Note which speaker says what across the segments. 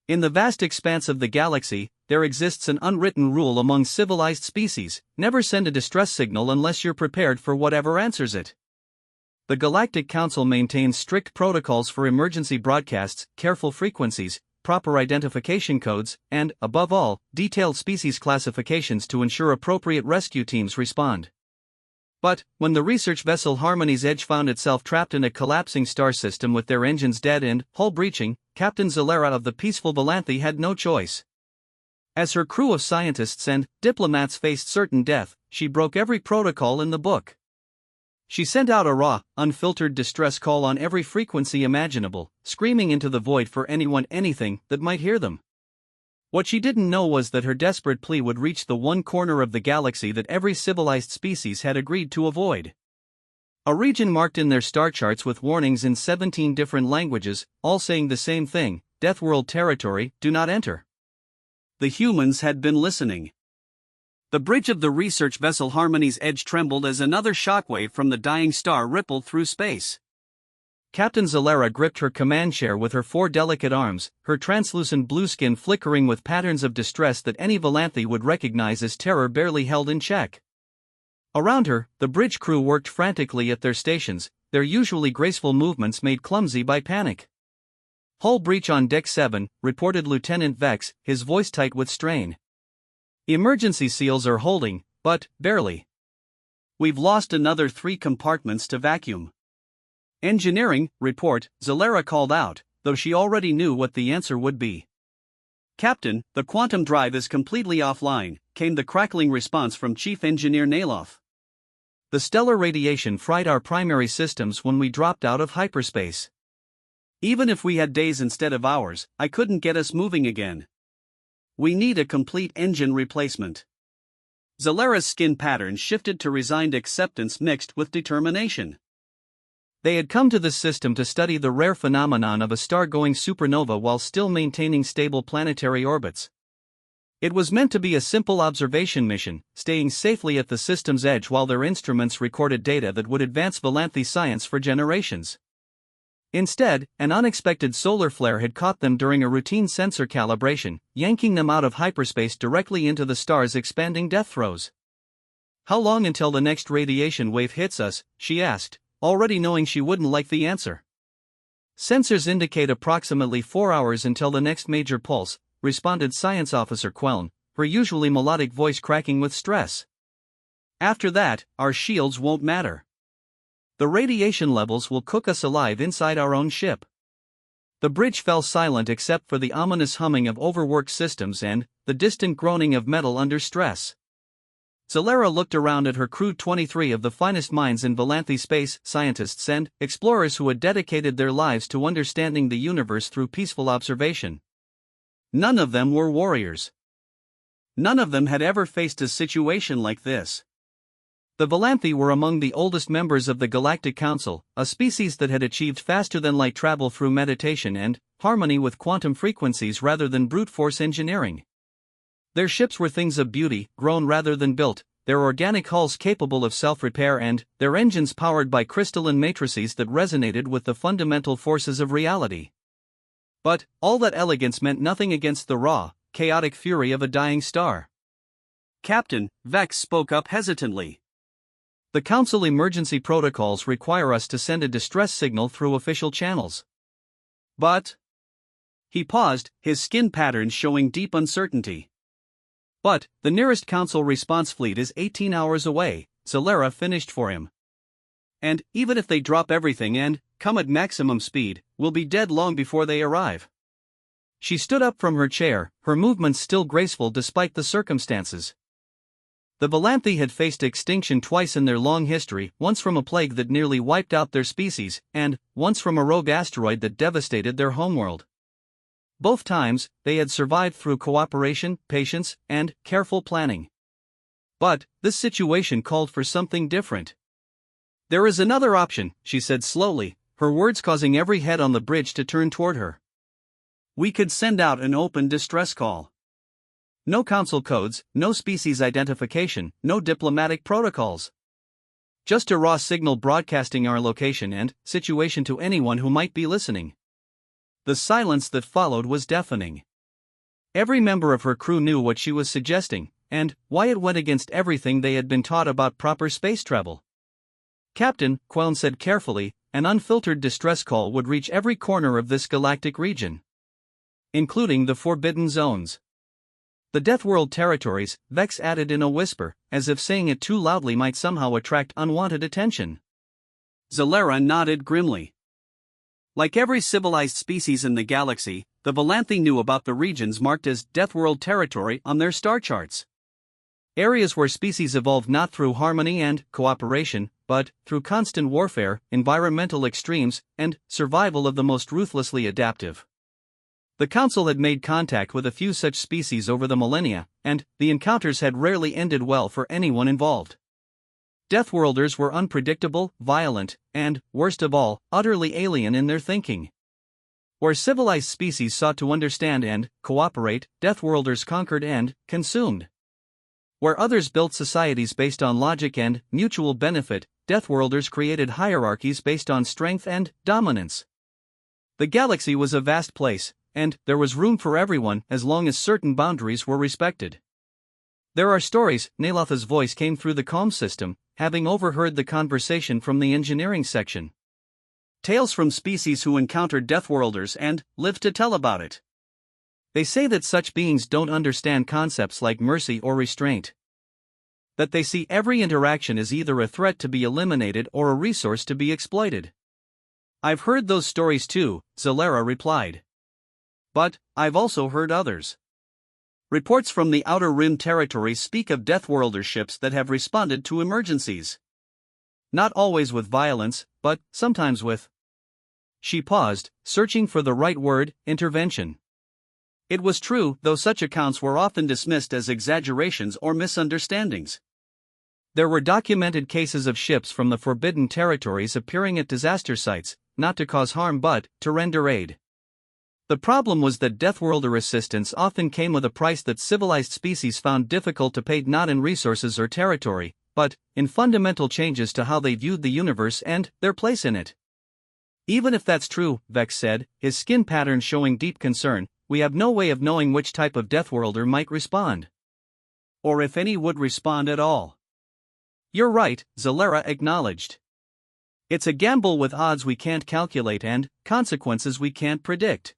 Speaker 1: In the vast expanse of the galaxy, there exists an unwritten rule among civilized species: never send a distress signal unless you're prepared for whatever answers it. The Galactic Council maintains strict protocols for emergency broadcasts, careful frequencies, proper identification codes, and, above all, detailed species classifications to ensure appropriate rescue teams respond. But, when the research vessel Harmony's Edge found itself trapped in a collapsing star system with their engines dead and hull breaching, Captain Zalera of the peaceful Valanthe had no choice. As her crew of scientists and diplomats faced certain death, she broke every protocol in the book. She sent out a raw, unfiltered distress call on every frequency imaginable, screaming into the void for anything that might hear them. What she didn't know was that her desperate plea would reach the one corner of the galaxy that every civilized species had agreed to avoid. A region marked in their star charts with warnings in 17 different languages, all saying the same thing: Deathworld territory, do not enter. The humans had been listening. The bridge of the research vessel Harmony's Edge trembled as another shockwave from the dying star rippled through space. Captain Zalera gripped her command chair with her 4 delicate arms, her translucent blue skin flickering with patterns of distress that any Valanthe would recognize as terror barely held in check. Around her, the bridge crew worked frantically at their stations, their usually graceful movements made clumsy by panic. "Hull breach on Deck 7, reported Lieutenant Vex, his voice tight with strain. Emergency seals are holding, but barely. We've lost another 3 compartments to vacuum." "Engineering, report," Zalera called out, though she already knew what the answer would be. "Captain, the quantum drive is completely offline," came the crackling response from Chief Engineer Nailoff. "The stellar radiation fried our primary systems when we dropped out of hyperspace. Even if we had days instead of hours, I couldn't get us moving again. We need a complete engine replacement." Zalera's skin pattern shifted to resigned acceptance mixed with determination. They had come to this system to study the rare phenomenon of a star-going supernova while still maintaining stable planetary orbits. It was meant to be a simple observation mission, staying safely at the system's edge while their instruments recorded data that would advance Valanthe science for generations. Instead, an unexpected solar flare had caught them during a routine sensor calibration, yanking them out of hyperspace directly into the star's expanding death throes. "How long until the next radiation wave hits us?" she asked, already knowing she wouldn't like the answer. "Sensors indicate approximately 4 hours until the next major pulse," responded Science Officer Queln, her usually melodic voice cracking with stress. "After that, our shields won't matter. The radiation levels will cook us alive inside our own ship." The bridge fell silent except for the ominous humming of overworked systems and the distant groaning of metal under stress. Zalera looked around at her crew, 23 of the finest minds in Valanthe space, scientists and explorers who had dedicated their lives to understanding the universe through peaceful observation. None of them were warriors. None of them had ever faced a situation like this. The Valanthe were among the oldest members of the Galactic Council, a species that had achieved faster-than-light travel through meditation and harmony with quantum frequencies rather than brute force engineering. Their ships were things of beauty, grown rather than built, their organic hulls capable of self-repair and their engines powered by crystalline matrices that resonated with the fundamental forces of reality. But all that elegance meant nothing against the raw, chaotic fury of a dying star. "Captain," Vex spoke up hesitantly. "The Council emergency protocols require us to send a distress signal through official channels." "But..." He paused, his skin patterns showing deep uncertainty. "But, the nearest Council response fleet is 18 hours away," Zalera finished for him. "And, even if they drop everything and come at maximum speed, we'll be dead long before they arrive." She stood up from her chair, her movements still graceful despite the circumstances. The Valanthe had faced extinction twice in their long history, once from a plague that nearly wiped out their species, and once from a rogue asteroid that devastated their homeworld. Both times, they had survived through cooperation, patience, and careful planning. But this situation called for something different. "There is another option," she said slowly, her words causing every head on the bridge to turn toward her. "We could send out an open distress call. No council codes, no species identification, no diplomatic protocols. Just a raw signal broadcasting our location and situation to anyone who might be listening." The silence that followed was deafening. Every member of her crew knew what she was suggesting, and why it went against everything they had been taught about proper space travel. "Captain," Queln said carefully, "an unfiltered distress call would reach every corner of this galactic region, including the Forbidden Zones." "The Deathworld territories," Vex added in a whisper, as if saying it too loudly might somehow attract unwanted attention. Zalera nodded grimly. Like every civilized species in the galaxy, the Valanthi knew about the regions marked as Deathworld territory on their star charts. Areas where species evolved not through harmony and cooperation, but through constant warfare, environmental extremes, and survival of the most ruthlessly adaptive. The Council had made contact with a few such species over the millennia, and the encounters had rarely ended well for anyone involved. Deathworlders were unpredictable, violent, and, worst of all, utterly alien in their thinking. Where civilized species sought to understand and cooperate, Deathworlders conquered and consumed. Where others built societies based on logic and mutual benefit, Deathworlders created hierarchies based on strength and dominance. The galaxy was a vast place, and there was room for everyone as long as certain boundaries were respected. "There are stories," Nalotha's voice came through the comm system, having overheard the conversation from the engineering section. "Tales from species who encountered Deathworlders and lived to tell about it. They say that such beings don't understand concepts like mercy or restraint. That they see every interaction as either a threat to be eliminated or a resource to be exploited." "I've heard those stories too," Zalera replied. "But I've also heard others. Reports from the Outer Rim territories speak of Deathworlder ships that have responded to emergencies. Not always with violence, but sometimes with..." She paused, searching for the right word, intervention. It was true, though such accounts were often dismissed as exaggerations or misunderstandings. There were documented cases of ships from the Forbidden Territories appearing at disaster sites, not to cause harm but to render aid. The problem was that Deathworlder assistance often came with a price that civilized species found difficult to pay, not in resources or territory, but in fundamental changes to how they viewed the universe and their place in it. "Even if that's true," Vex said, his skin pattern showing deep concern, "we have no way of knowing which type of Deathworlder might respond. Or if any would respond at all." "You're right," Zalera acknowledged. "It's a gamble with odds we can't calculate and consequences we can't predict.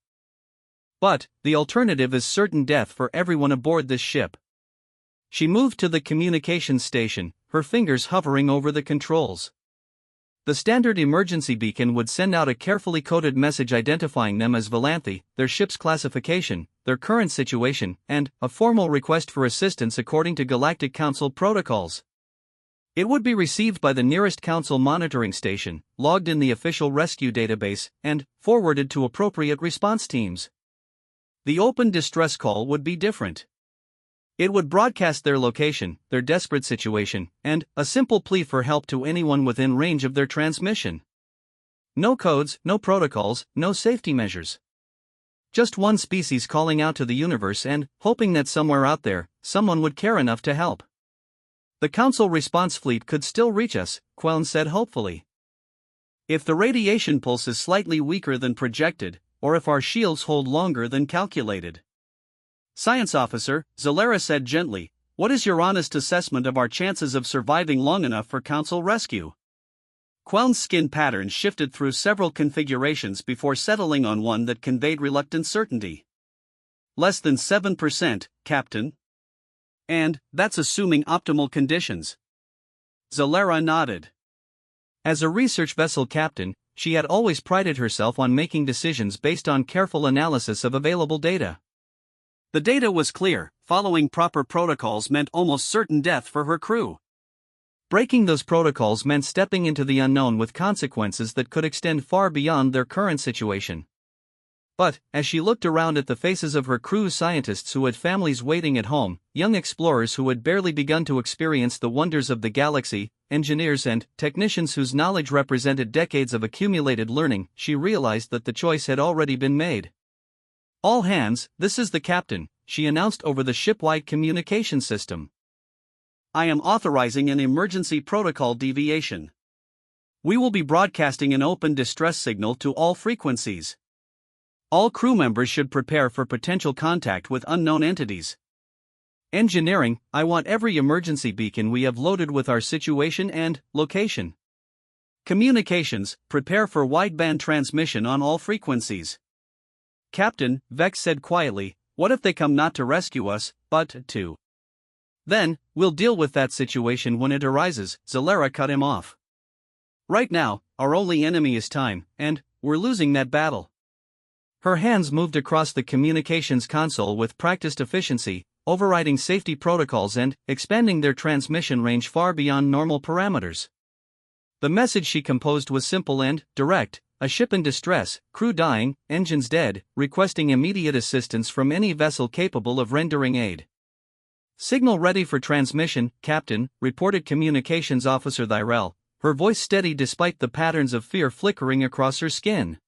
Speaker 1: But the alternative is certain death for everyone aboard this ship." She moved to the communications station, her fingers hovering over the controls. The standard emergency beacon would send out a carefully coded message identifying them as Valanthi, their ship's classification, their current situation, and a formal request for assistance according to Galactic Council protocols. It would be received by the nearest Council monitoring station, logged in the official rescue database, and forwarded to appropriate response teams. The open distress call would be different. It would broadcast their location, their desperate situation, and a simple plea for help to anyone within range of their transmission. No codes, no protocols, no safety measures. Just one species calling out to the universe and hoping that somewhere out there, someone would care enough to help. "The Council response fleet could still reach us," Queln said hopefully. "If the radiation pulse is slightly weaker than projected, or if our shields hold longer than calculated." "Science officer," Zalera said gently, "what is your honest assessment of our chances of surviving long enough for Council rescue?" Queln's skin pattern shifted through several configurations before settling on one that conveyed reluctant certainty. "Less than 7%, Captain. And that's assuming optimal conditions." Zalera nodded. As a research vessel captain, she had always prided herself on making decisions based on careful analysis of available data. The data was clear: following proper protocols meant almost certain death for her crew. Breaking those protocols meant stepping into the unknown with consequences that could extend far beyond their current situation. But, as she looked around at the faces of her crew's scientists who had families waiting at home, young explorers who had barely begun to experience the wonders of the galaxy, engineers and technicians whose knowledge represented decades of accumulated learning, she realized that the choice had already been made. "All hands, this is the captain," she announced over the ship-wide communication system. "I am authorizing an emergency protocol deviation. We will be broadcasting an open distress signal to all frequencies. All crew members should prepare for potential contact with unknown entities. Engineering, I want every emergency beacon we have loaded with our situation and location. Communications, prepare for wideband transmission on all frequencies. Captain, Vex said quietly, what if they come not to rescue us, but to? Then, we'll deal with that situation when it arises, Zalera cut him off. Right now, our only enemy is time, and we're losing that battle. Her hands moved across the communications console with practiced efficiency, overriding safety protocols and expanding their transmission range far beyond normal parameters. The message she composed was simple and direct: a ship in distress, crew dying, engines dead, requesting immediate assistance from any vessel capable of rendering aid. Signal ready for transmission, Captain, reported Communications Officer Thyrell, her voice steady despite the patterns of fear flickering across her skin.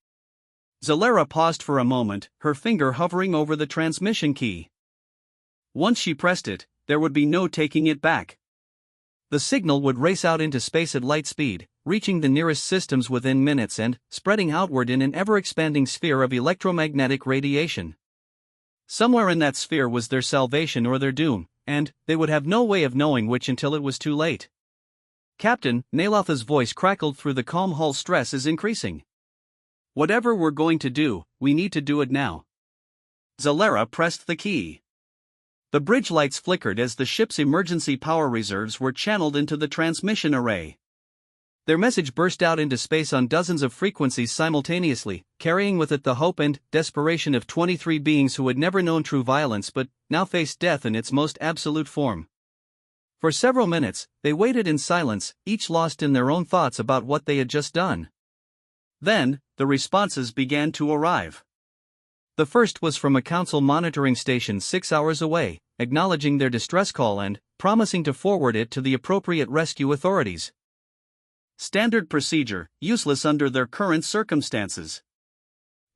Speaker 1: Zalera paused for a moment, her finger hovering over the transmission key. Once she pressed it, there would be no taking it back. The signal would race out into space at light speed, reaching the nearest systems within minutes and spreading outward in an ever-expanding sphere of electromagnetic radiation. Somewhere in that sphere was their salvation or their doom, and they would have no way of knowing which until it was too late. Captain, Nalotha's voice crackled through the calm hull. Stress is increasing. Whatever we're going to do, we need to do it now. Zalera pressed the key. The bridge lights flickered as the ship's emergency power reserves were channeled into the transmission array. Their message burst out into space on dozens of frequencies simultaneously, carrying with it the hope and desperation of 23 beings who had never known true violence but now faced death in its most absolute form. For several minutes, they waited in silence, each lost in their own thoughts about what they had just done. Then, the responses began to arrive. The first was from a council monitoring station 6 hours away, acknowledging their distress call and promising to forward it to the appropriate rescue authorities. Standard procedure, useless under their current circumstances.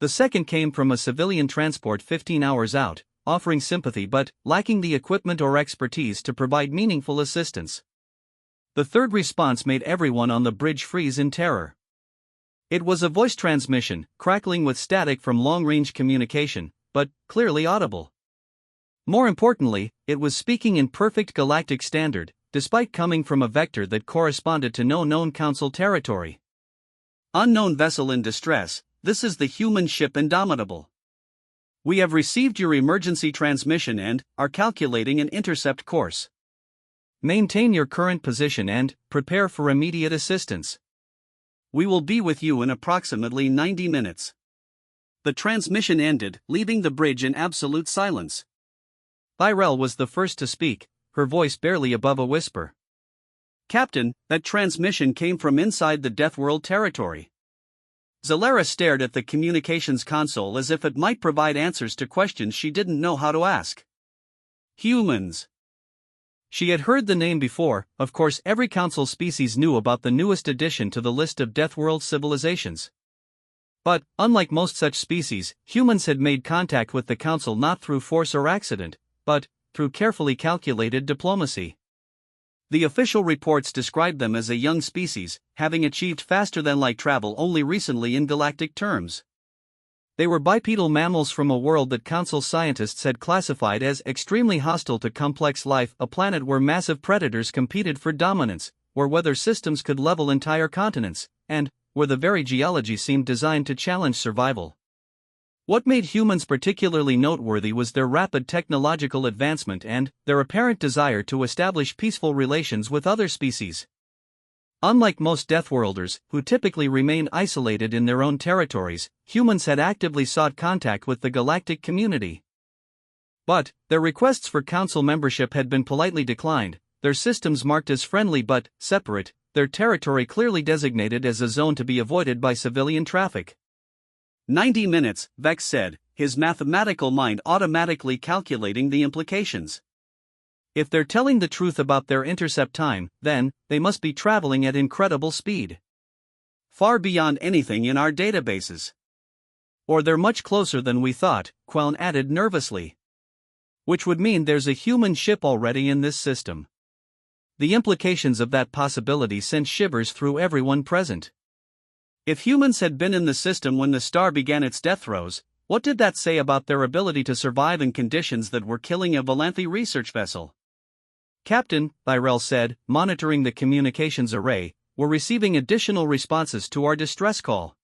Speaker 1: The second came from a civilian transport 15 hours out, offering sympathy but lacking the equipment or expertise to provide meaningful assistance. The third response made everyone on the bridge freeze in terror. It was a voice transmission, crackling with static from long-range communication, but clearly audible. More importantly, it was speaking in perfect galactic standard, despite coming from a vector that corresponded to no known council territory. Unknown vessel in distress, this is the human ship Indomitable. We have received your emergency transmission and are calculating an intercept course. Maintain your current position and prepare for immediate assistance. We will be with you in approximately 90 minutes. The transmission ended, leaving the bridge in absolute silence. Thyrell was the first to speak, her voice barely above a whisper. Captain, that transmission came from inside the Deathworld territory. Zalera stared at the communications console as if it might provide answers to questions she didn't know how to ask. Humans. She had heard the name before. Of course, every council species knew about the newest addition to the list of Deathworld civilizations. But, unlike most such species, humans had made contact with the council not through force or accident, but through carefully calculated diplomacy. The official reports described them as a young species, having achieved faster-than-light travel only recently in galactic terms. They were bipedal mammals from a world that council scientists had classified as extremely hostile to complex life, a planet where massive predators competed for dominance, where weather systems could level entire continents, and where the very geology seemed designed to challenge survival. What made humans particularly noteworthy was their rapid technological advancement and their apparent desire to establish peaceful relations with other species. Unlike most Deathworlders, who typically remain isolated in their own territories, humans had actively sought contact with the galactic community. But their requests for council membership had been politely declined, their systems marked as friendly but separate, their territory clearly designated as a zone to be avoided by civilian traffic. 90 minutes, Vex said, his mathematical mind automatically calculating the implications. If they're telling the truth about their intercept time, then they must be traveling at incredible speed. Far beyond anything in our databases. Or they're much closer than we thought, Queln added nervously. Which would mean there's a human ship already in this system. The implications of that possibility sent shivers through everyone present. If humans had been in the system when the star began its death throes, What did that say about their ability to survive in conditions that were killing a Valanthi research vessel? Captain, Tyrell said, monitoring the communications array, we're receiving additional responses to our distress call.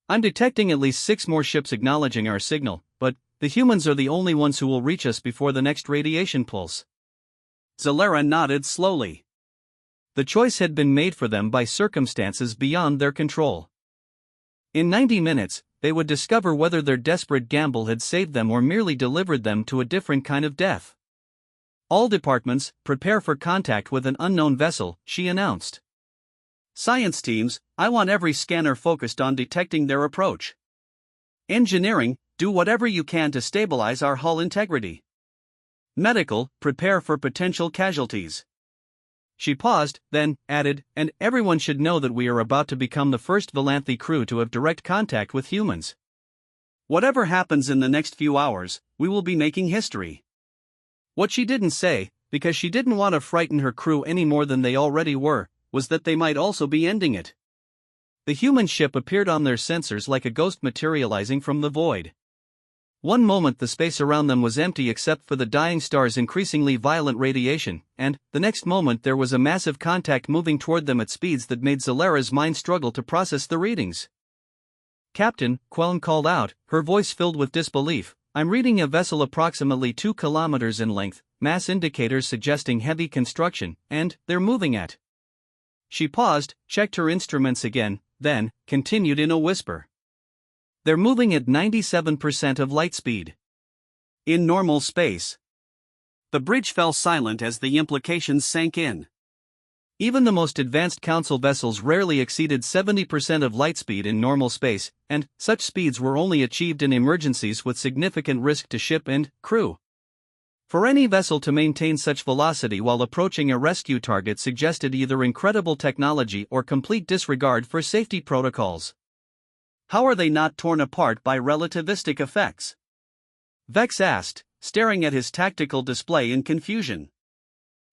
Speaker 1: I'm detecting at least 6 more ships acknowledging our signal, but the humans are the only ones who will reach us before the next radiation pulse. Zalera nodded slowly. The choice had been made for them by circumstances beyond their control. In 90 minutes, they would discover whether their desperate gamble had saved them or merely delivered them to a different kind of death. All departments, prepare for contact with an unknown vessel, she announced. Science teams, I want every scanner focused on detecting their approach. Engineering, do whatever you can to stabilize our hull integrity. Medical, prepare for potential casualties. She paused, then added, and everyone should know that we are about to become the first Valanthi crew to have direct contact with humans. Whatever happens in the next few hours, we will be making history. What she didn't say, because she didn't want to frighten her crew any more than they already were, was that they might also be ending it. The human ship appeared on their sensors like a ghost materializing from the void. One moment the space around them was empty except for the dying star's increasingly violent radiation, and, the next moment there was a massive contact moving toward them at speeds that made Zalera's mind struggle to process the readings. Captain, Queln called out, her voice filled with disbelief, I'm reading a vessel approximately 2 kilometers in length, mass indicators suggesting heavy construction, and they're moving at. She paused, checked her instruments again, then continued in a whisper. They're moving at 97% of light speed. In normal space. The bridge fell silent as the implications sank in. Even the most advanced Council vessels rarely exceeded 70% of light speed in normal space, and such speeds were only achieved in emergencies with significant risk to ship and crew. For any vessel to maintain such velocity while approaching a rescue target suggested either incredible technology or complete disregard for safety protocols. How are they not torn apart by relativistic effects? Vex asked, staring at his tactical display in confusion.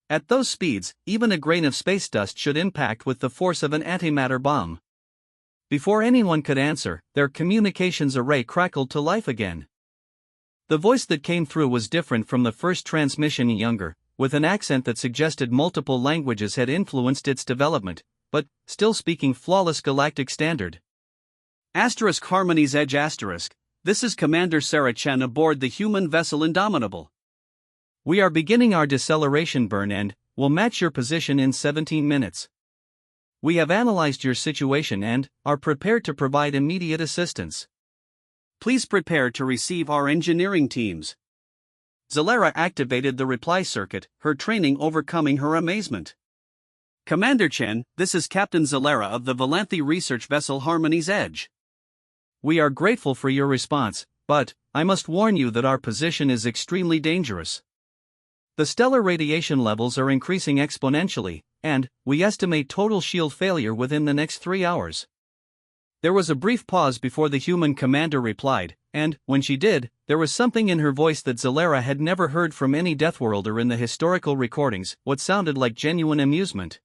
Speaker 1: At those speeds, even a grain of space dust should impact with the force of an antimatter bomb. Before anyone could answer, their communications array crackled to life again. The voice that came through was different from the first transmission, younger, with an accent that suggested multiple languages had influenced its development, but still speaking flawless galactic standard. *Harmony's Edge*. This is Commander Sarah Chen aboard the human vessel Indomitable. We are beginning our deceleration burn and will match your position in 17 minutes. We have analyzed your situation and are prepared to provide immediate assistance. Please prepare to receive our engineering teams. Zalera activated the reply circuit, her training overcoming her amazement. Commander Chen, this is Captain Zalera of the Valanthi research vessel Harmony's Edge. We are grateful for your response, but I must warn you that our position is extremely dangerous. The stellar radiation levels are increasing exponentially, and we estimate total shield failure within the next 3 hours. There was a brief pause before the human commander replied, and, when she did, there was something in her voice that Zalera had never heard from any Deathworlder in the historical recordings, what sounded like genuine amusement.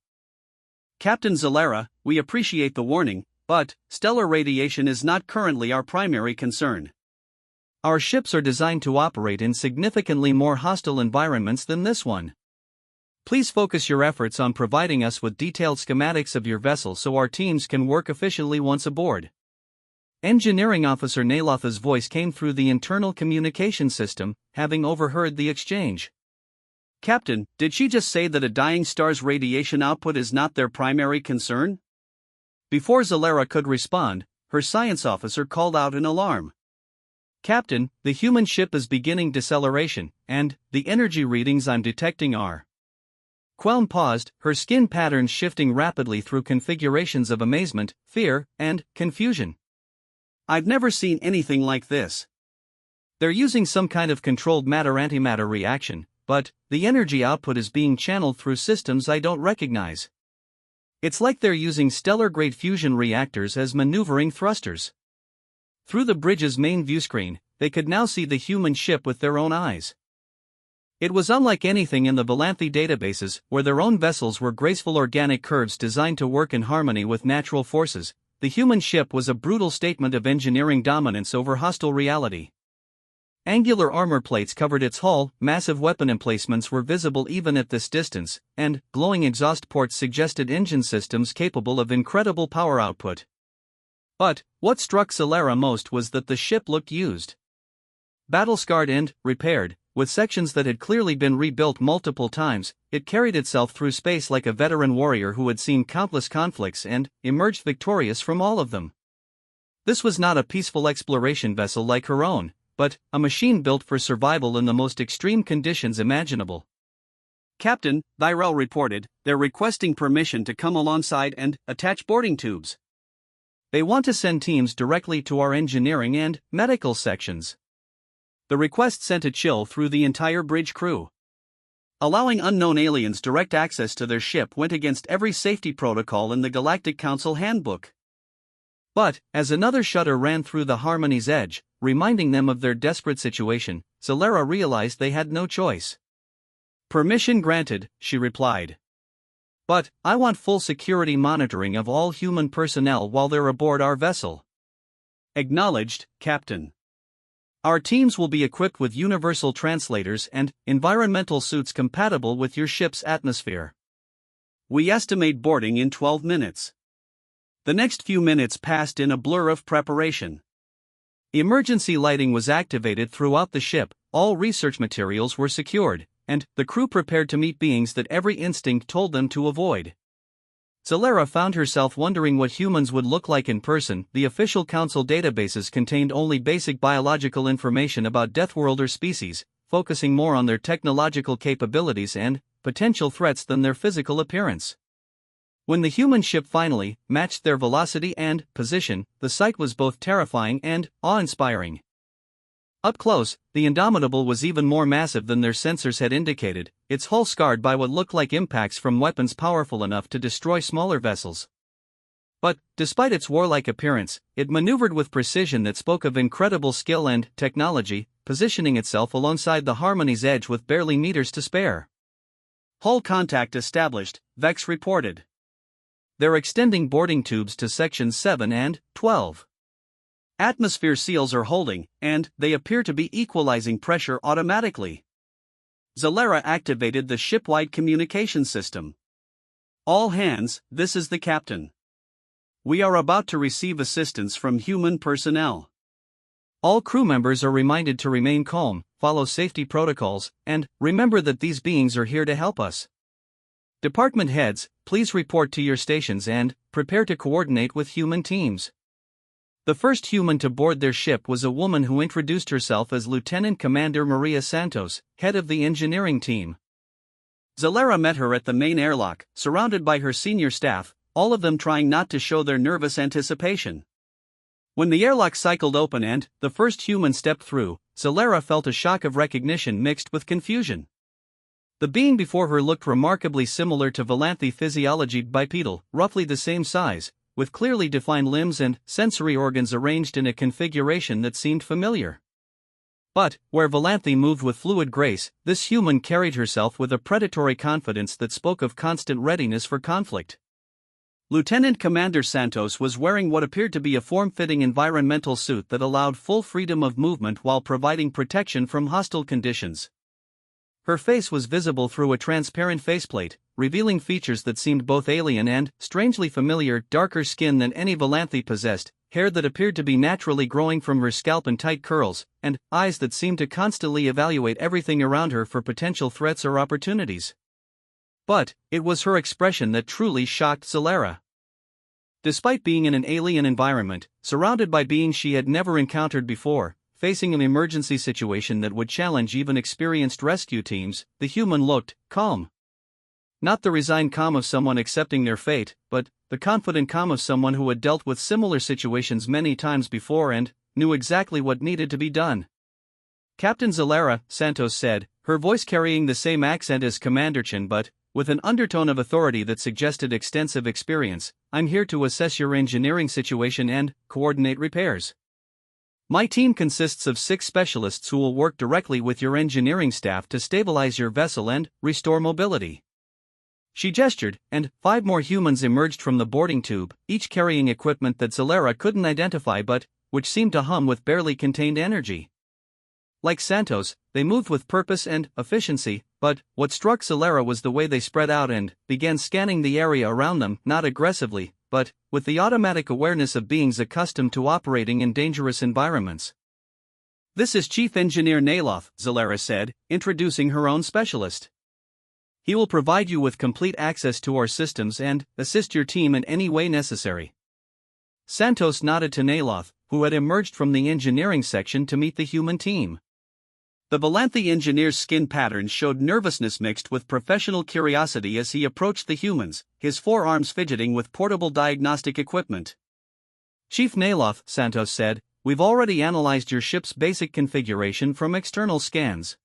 Speaker 1: Captain Zalera, we appreciate the warning, but stellar radiation is not currently our primary concern. Our ships are designed to operate in significantly more hostile environments than this one. Please focus your efforts on providing us with detailed schematics of your vessel so our teams can work efficiently once aboard. Engineering Officer Nalotha's voice came through the internal communication system, having overheard the exchange. Captain, did she just say that a dying star's radiation output is not their primary concern? Before Zalera could respond, her science officer called out in alarm. Captain, the human ship is beginning deceleration, and the energy readings I'm detecting are. Queln paused, her skin patterns shifting rapidly through configurations of amazement, fear, and confusion. I've never seen anything like this. They're using some kind of controlled matter-antimatter reaction, but the energy output is being channeled through systems I don't recognize. It's like they're using stellar-grade fusion reactors as maneuvering thrusters. Through the bridge's main viewscreen, they could now see the human ship with their own eyes. It was unlike anything in the Valanthi databases, where their own vessels were graceful organic curves designed to work in harmony with natural forces. the human ship was a brutal statement of engineering dominance over hostile reality. Angular armor plates covered its hull, massive weapon emplacements were visible even at this distance, and glowing exhaust ports suggested engine systems capable of incredible power output. But what struck Celera most was that the ship looked used. Battle-scarred and repaired, with sections that had clearly been rebuilt multiple times, it carried itself through space like a veteran warrior who had seen countless conflicts and emerged victorious from all of them. This was not a peaceful exploration vessel like her own, but a machine built for survival in the most extreme conditions imaginable.
Speaker 2: "Captain," Tyrell reported, "they're requesting permission to come alongside and attach boarding tubes.
Speaker 1: They want to send teams directly to our engineering and medical sections."
Speaker 2: The request sent a chill through the entire bridge crew. Allowing unknown aliens direct access to their ship went against every safety protocol in the Galactic Council handbook.
Speaker 1: But, as another shudder ran through the Harmony's edge, reminding them of their desperate situation, Celera realized they had no choice.
Speaker 2: "Permission granted," she replied.
Speaker 1: "But, I want full security monitoring of all human personnel while they're aboard our vessel."
Speaker 2: "Acknowledged, Captain.
Speaker 1: Our teams will be equipped with universal translators and environmental suits compatible with your ship's atmosphere.
Speaker 2: We estimate boarding in 12 minutes." The next few minutes passed in a blur of preparation.
Speaker 1: Emergency lighting was activated throughout the ship, all research materials were secured, and the crew prepared to meet beings that every instinct told them to avoid. Celera found herself wondering what humans would look like in person. The official council databases contained only basic biological information about Deathworlder species, focusing more on their technological capabilities and potential threats than their physical appearance. When the human ship finally matched their velocity and position, the sight was both terrifying and awe-inspiring. Up close, the Indomitable was even more massive than their sensors had indicated, its hull scarred by what looked like impacts from weapons powerful enough to destroy smaller vessels. But, despite its warlike appearance, it maneuvered with precision that spoke of incredible skill and technology, positioning itself alongside the Harmony's edge with barely meters to spare.
Speaker 2: "Hull contact established," Vex reported.
Speaker 1: "They're extending boarding tubes to sections 7 and 12.
Speaker 2: Atmosphere seals are holding, and they appear to be equalizing pressure automatically." Celera activated the ship-wide communication system. "All hands, this is the captain. We are about to receive assistance from human personnel.
Speaker 1: All crew members are reminded to remain calm, follow safety protocols, and remember that these beings are here to help us. Department heads, please report to your stations and prepare to coordinate with human teams." The first human to board their ship was a woman who introduced herself as Lieutenant Commander Maria Santos, head of the engineering team.
Speaker 2: Celera met her at the main airlock, surrounded by her senior staff, all of them trying not to show their nervous anticipation. When the airlock cycled open and the first human stepped through, Celera felt a shock of recognition mixed with confusion. The being before her looked remarkably similar to Valanthe physiology, bipedal, roughly the same size, with clearly defined limbs and sensory organs arranged in a configuration that seemed familiar. But, where Valanthe moved with fluid grace, this human carried herself with a predatory confidence that spoke of constant readiness for conflict. Lieutenant Commander Santos was wearing what appeared to be a form-fitting environmental suit that allowed full freedom of movement while providing protection from hostile conditions. Her face was visible through a transparent faceplate, revealing features that seemed both alien and strangely familiar, darker skin than any Valanthe possessed, hair that appeared to be naturally growing from her scalp in tight curls, and eyes that seemed to constantly evaluate everything around her for potential threats or opportunities. But, it was her expression that truly shocked Celera. Despite being in an alien environment, surrounded by beings she had never encountered before, facing an emergency situation that would challenge even experienced rescue teams, the human looked calm. Not the resigned calm of someone accepting their fate, but the confident calm of someone who had dealt with similar situations many times before and knew exactly what needed to be done. "Captain Celera," Santos said, her voice carrying the same accent as Commander Chen but with an undertone of authority that suggested extensive experience, "I'm here to assess your engineering situation and coordinate repairs. My team consists of 6 specialists who will work directly with your engineering staff to stabilize your vessel and restore mobility."
Speaker 1: She gestured, and 5 more humans emerged from the boarding tube, each carrying equipment that Zalera couldn't identify but which seemed to hum with barely contained energy. Like Santos, they moved with purpose and efficiency, but what struck Zalera was the way they spread out and began scanning the area around them, not aggressively, but with the automatic awareness of beings accustomed to operating in dangerous environments. "This is Chief Engineer Naloth," Zalera said, introducing her own specialist. "He will provide you with complete access to our systems and assist your team in any way necessary." Santos nodded to Naloth, who had emerged from the engineering section to meet the human team. The Valanthe engineer's skin patterns showed nervousness mixed with professional curiosity as he approached the humans, his forearms fidgeting with portable diagnostic equipment. "Chief Naloth," Santos said, "we've already analyzed your ship's basic configuration from external scans.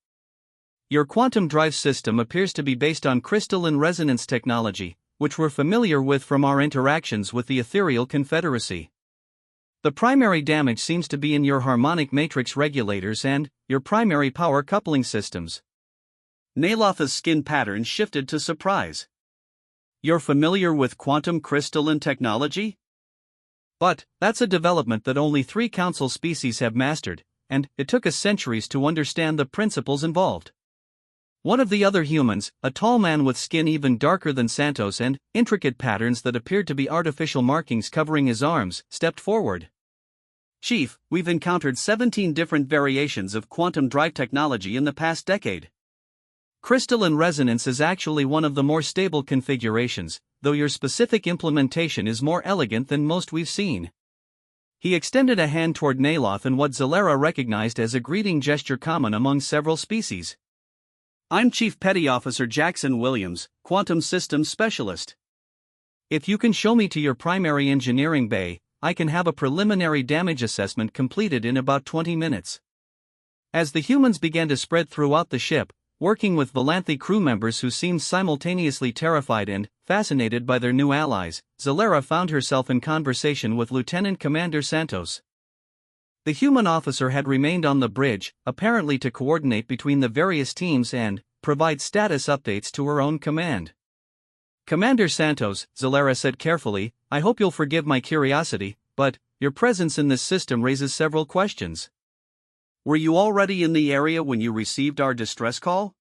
Speaker 1: Your quantum drive system appears to be based on crystalline resonance technology, which we're familiar with from our interactions with the Ethereal Confederacy. The primary damage seems to be in your harmonic matrix regulators and your primary power coupling systems." Naloth's skin pattern shifted to surprise. "You're familiar with quantum crystalline technology? But that's a development that only 3 council species have mastered, and it took us centuries to understand the principles involved." One of the other humans, a tall man with skin even darker than Santos and intricate patterns that appeared to be artificial markings covering his arms, stepped forward. "Chief, we've encountered 17 different variations of quantum drive technology in the past decade. Crystalline resonance is actually one of the more stable configurations, though your specific implementation is more elegant than most we've seen." He extended a hand toward Naloth in what Zalera recognized as a greeting gesture common among several species. "I'm Chief Petty Officer Jackson Williams, Quantum Systems Specialist. If you can show me to your primary engineering bay, I can have a preliminary damage assessment completed in about 20 minutes." As the humans began to spread throughout the ship, working with Valanthe crew members who seemed simultaneously terrified and fascinated by their new allies, Zalera found herself in conversation with Lieutenant Commander Santos. The human officer had remained on the bridge, apparently to coordinate between the various teams and provide status updates to her own command. "Commander Santos," Zalera said carefully, "I hope you'll forgive my curiosity, but your presence in this system raises several questions. Were you already in the area when you received our distress call?"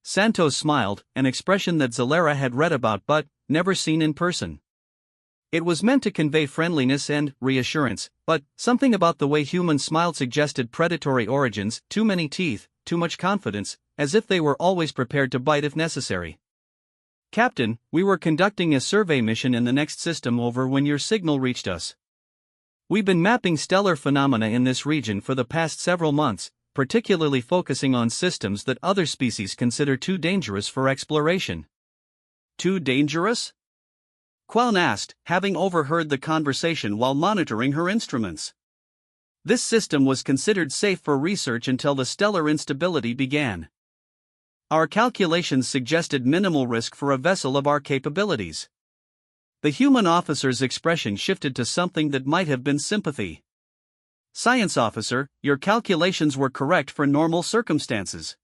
Speaker 1: Santos smiled, an expression that Zalera had read about but never seen in person. It was meant to convey friendliness and reassurance, but something about the way humans smiled suggested predatory origins, too many teeth, too much confidence, as if they were always prepared to bite if necessary. "Captain, we were conducting a survey mission in the next system over when your signal reached us. We've been mapping stellar phenomena in this region for the past several months, particularly focusing on systems that other species consider too dangerous for exploration." "Too dangerous?" Queln asked, having overheard the conversation while monitoring her instruments. "This system was considered safe for research until the stellar instability began. Our calculations suggested minimal risk for a vessel of our capabilities." The human officer's expression shifted to something that might have been sympathy. "Science officer, your calculations were correct for normal circumstances.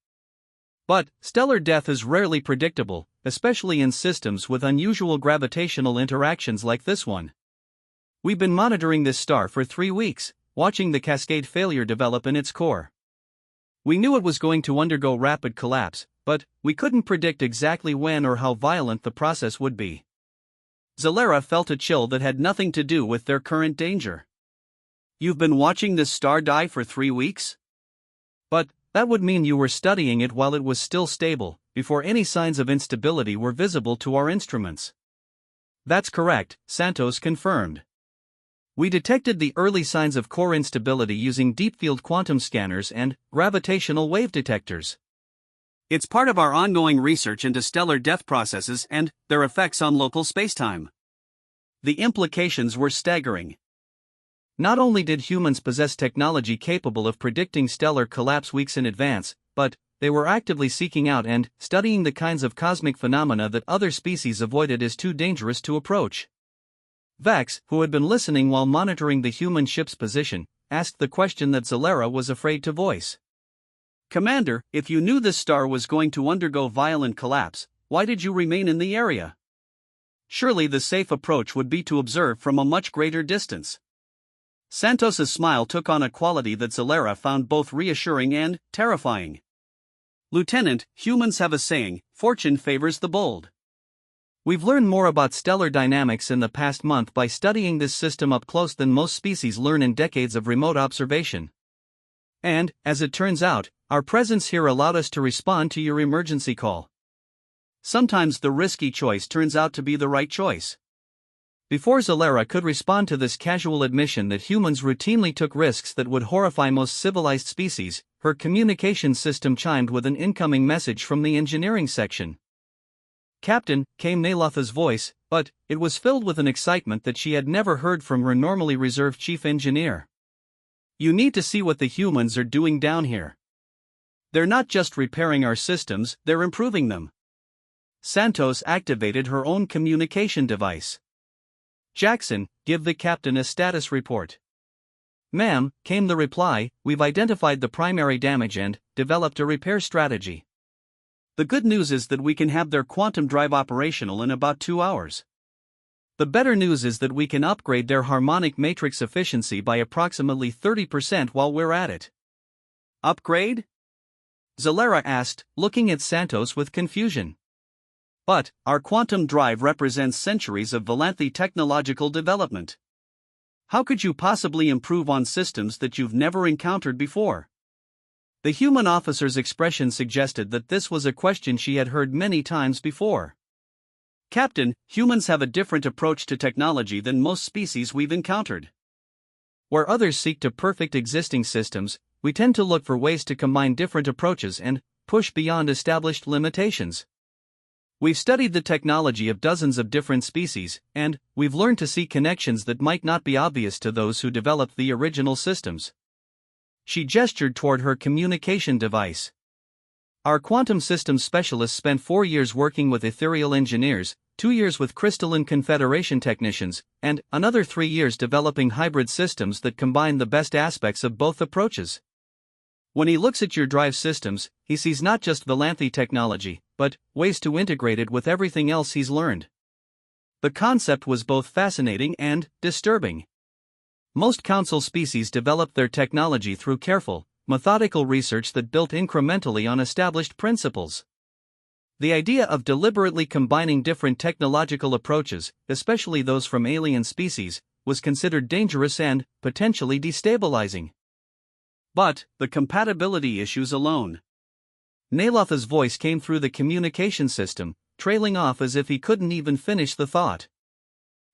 Speaker 1: But stellar death is rarely predictable, especially in systems with unusual gravitational interactions like this one. We've been monitoring this star for 3 weeks, watching the cascade failure develop in its core. We knew it was going to undergo rapid collapse, but we couldn't predict exactly when or how violent the process would be." Zalera felt a chill that had nothing to do with their current danger. "You've been watching this star die for 3 weeks? But that would mean you were studying it while it was still stable, before any signs of instability were visible to our instruments." "That's correct," Santos confirmed. "We detected the early signs of core instability using deep-field quantum scanners and gravitational wave detectors. It's part of our ongoing research into stellar death processes and their effects on local spacetime." The implications were staggering. Not only did humans possess technology capable of predicting stellar collapse weeks in advance, but they were actively seeking out and studying the kinds of cosmic phenomena that other species avoided as too dangerous to approach. Vax, who had been listening while monitoring the human ship's position, asked the question that Zalera was afraid to voice. "Commander, if you knew this star was going to undergo violent collapse,
Speaker 2: why did you remain in the area? Surely the safe approach would be to observe from a much greater distance. Santos's smile took on a quality that Zalera found both reassuring and terrifying. Lieutenant, humans have a saying, fortune favors the bold.
Speaker 1: We've learned more about stellar dynamics in the past month by studying this system up close than most species learn in decades of remote observation. And, as it turns out, our presence here allowed us to respond to your emergency call. Sometimes the risky choice turns out to be the right choice. Before Zalera could respond to this casual admission that humans routinely took risks that would horrify most civilized species, her communication system chimed with an incoming message from the engineering section. "Captain," came Nalotha's voice, but it was filled with an excitement that she had never heard from her normally reserved chief engineer. "You need to see what the humans are doing down here. They're not just repairing our systems, they're improving them." Santos activated her own communication device. "Jackson, give the captain a status report." "Ma'am," came the reply, "we've identified the primary damage and developed a repair strategy. The good news is that we can have their quantum drive operational in about 2 hours. The better news is that we can upgrade their harmonic matrix efficiency by approximately 30% while we're at it." "Upgrade?" Zalera asked, looking at Santos with confusion. "But our quantum drive represents centuries of Valanthy technological development. How could you possibly improve on systems that you've never encountered before?" The human officer's expression suggested that this was a question she had heard many times before. "Captain, humans have a different approach to technology than most species we've encountered. Where others seek to perfect existing systems, we tend to look for ways to combine different approaches and push beyond established limitations. We've studied the technology of dozens of different species, and we've learned to see connections that might not be obvious to those who developed the original systems." She gestured toward her communication device. "Our quantum systems specialists spent 4 years working with ethereal engineers, 2 years with crystalline confederation technicians, and another 3 years developing hybrid systems that combine the best aspects of both approaches. When he looks at your drive systems, he sees not just Valanthy technology, but ways to integrate it with everything else he's learned." The concept was both fascinating and disturbing. Most council species developed their technology through careful, methodical research that built incrementally on established principles. The idea of deliberately combining different technological approaches, especially those from alien species, was considered dangerous and potentially destabilizing. But the compatibility issues alone. Nalotha's voice came through the communication system, trailing off as if he couldn't even finish the thought.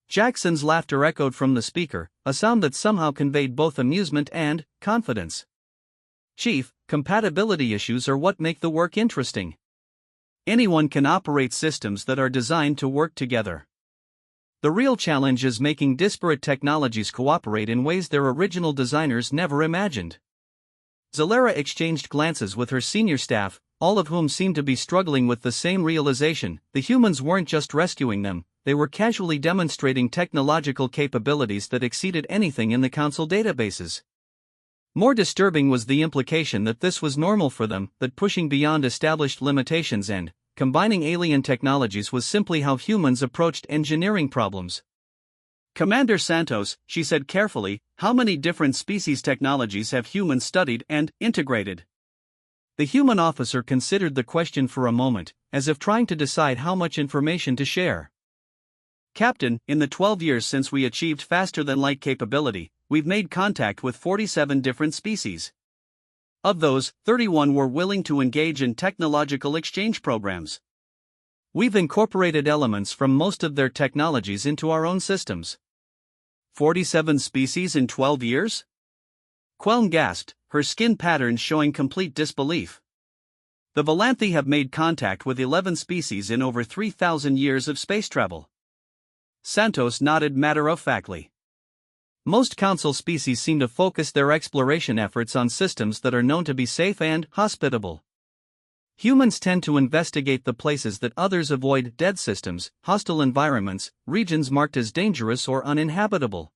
Speaker 1: Jackson's laughter echoed from the speaker, a sound that somehow conveyed both amusement and confidence. "Chief, compatibility issues are what make the work interesting. Anyone can operate systems that are designed to work together. The real challenge is making disparate technologies cooperate in ways their original designers never imagined." Zalera exchanged glances with her senior staff, all of whom seemed to be struggling with the same realization: the humans weren't just rescuing them, they were casually demonstrating technological capabilities that exceeded anything in the council databases. More disturbing was the implication that this was normal for them, that pushing beyond established limitations and combining alien technologies was simply how humans approached engineering problems. "Commander Santos," she said carefully, "how many different species technologies have humans studied and integrated?" The human officer considered the question for a moment, as if trying to decide how much information to share. "Captain, in the 12 years since we achieved faster-than-light capability, we've made contact with 47 different species. Of those, 31 were willing to engage in technological exchange programs. We've incorporated elements from most of their technologies into our own systems." 47 species in 12 years? Queln gasped, her skin patterns showing complete disbelief. The Valanthy have made contact with 11 species in over 3,000 years of space travel. Santos nodded matter-of-factly. Most council species seem to focus their exploration efforts on systems that are known to be safe and hospitable. Humans tend to investigate the places that others avoid: dead systems, hostile environments, regions marked as dangerous or uninhabitable.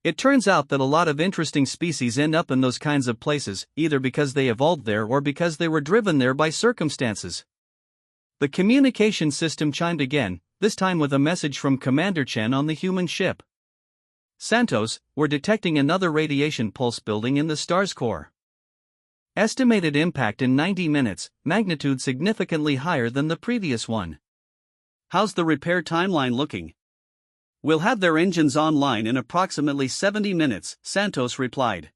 Speaker 1: It turns out that a lot of interesting species end up in those kinds of places, either because they evolved there or because they were driven there by circumstances. The communication system chimed again, this time with a message from Commander Chen on the human ship. Santos, we're detecting another radiation pulse building in the star's core. Estimated impact in 90 minutes, magnitude significantly higher than the previous one.
Speaker 2: How's the repair timeline looking? We'll have their engines online in approximately 70 minutes, Santos replied.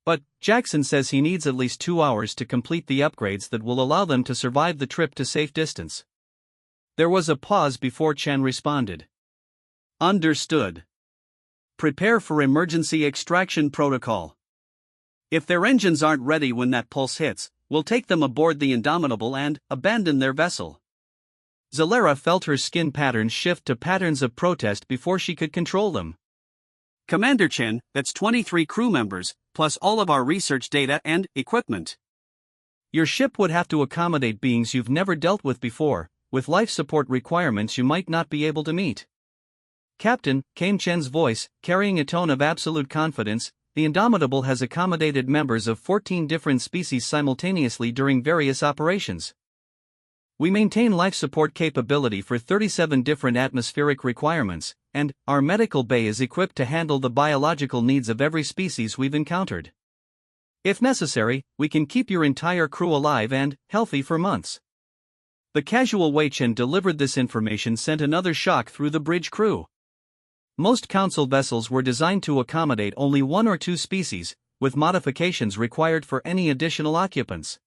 Speaker 1: But Jackson says he needs at least 2 hours to complete the upgrades that will allow them to survive the trip to safe distance. There was a pause before Chen responded.
Speaker 2: Understood. Prepare for emergency extraction protocol. If their engines aren't ready when that pulse hits, we'll take them aboard the Indomitable and abandon their vessel.
Speaker 1: Zalera felt her skin patterns shift to patterns of protest before she could control them.
Speaker 2: Commander Chen, that's 23 crew members, plus all of our research data and equipment.
Speaker 1: Your ship would have to accommodate beings you've never dealt with before, with life support requirements you might not be able to meet. Captain, came Chen's voice, carrying a tone of absolute confidence, the Indomitable has accommodated members of 14 different species simultaneously during various operations. We maintain life support capability for 37 different atmospheric requirements, and our medical bay is equipped to handle the biological needs of every species we've encountered. If necessary, we can keep your entire crew alive and healthy for months. The casual way Chen delivered this information sent another shock through the bridge crew. Most Council vessels were designed to accommodate only 1 or 2 species, with modifications required for any additional occupants.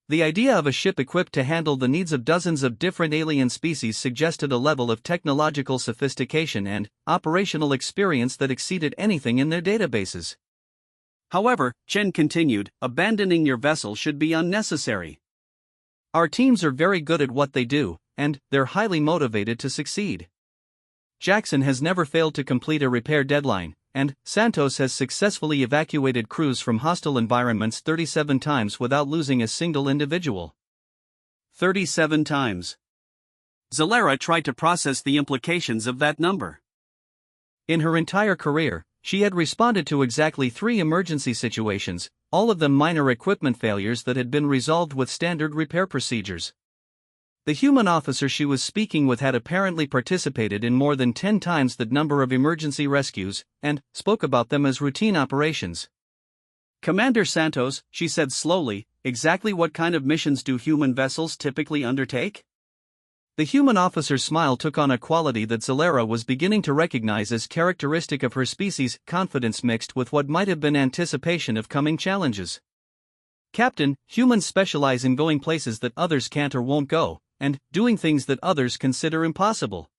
Speaker 1: The idea of a ship equipped to handle the needs of dozens of different alien species suggested a level of technological sophistication and operational experience that exceeded anything in their databases.
Speaker 2: However, Chen continued, abandoning your vessel should be unnecessary.
Speaker 1: Our teams are very good at what they do, and they're highly motivated to succeed. Jackson has never failed to complete a repair deadline, and Santos has successfully evacuated crews from hostile environments 37 times without losing a single individual.
Speaker 2: 37 times. Zalera tried to process the implications of that number.
Speaker 1: In her entire career, she had responded to exactly 3 emergency situations, all of them minor equipment failures that had been resolved with standard repair procedures. The human officer she was speaking with had apparently participated in more than 10 times the number of emergency rescues, and spoke about them as routine operations.
Speaker 2: Commander Santos, she said slowly, exactly what kind of missions do human vessels typically undertake?
Speaker 1: The human officer's smile took on a quality that Zalera was beginning to recognize as characteristic of her species, confidence mixed with what might have been anticipation of coming challenges. Captain, humans specialize in going places that others can't or won't go, and doing things that others consider impossible.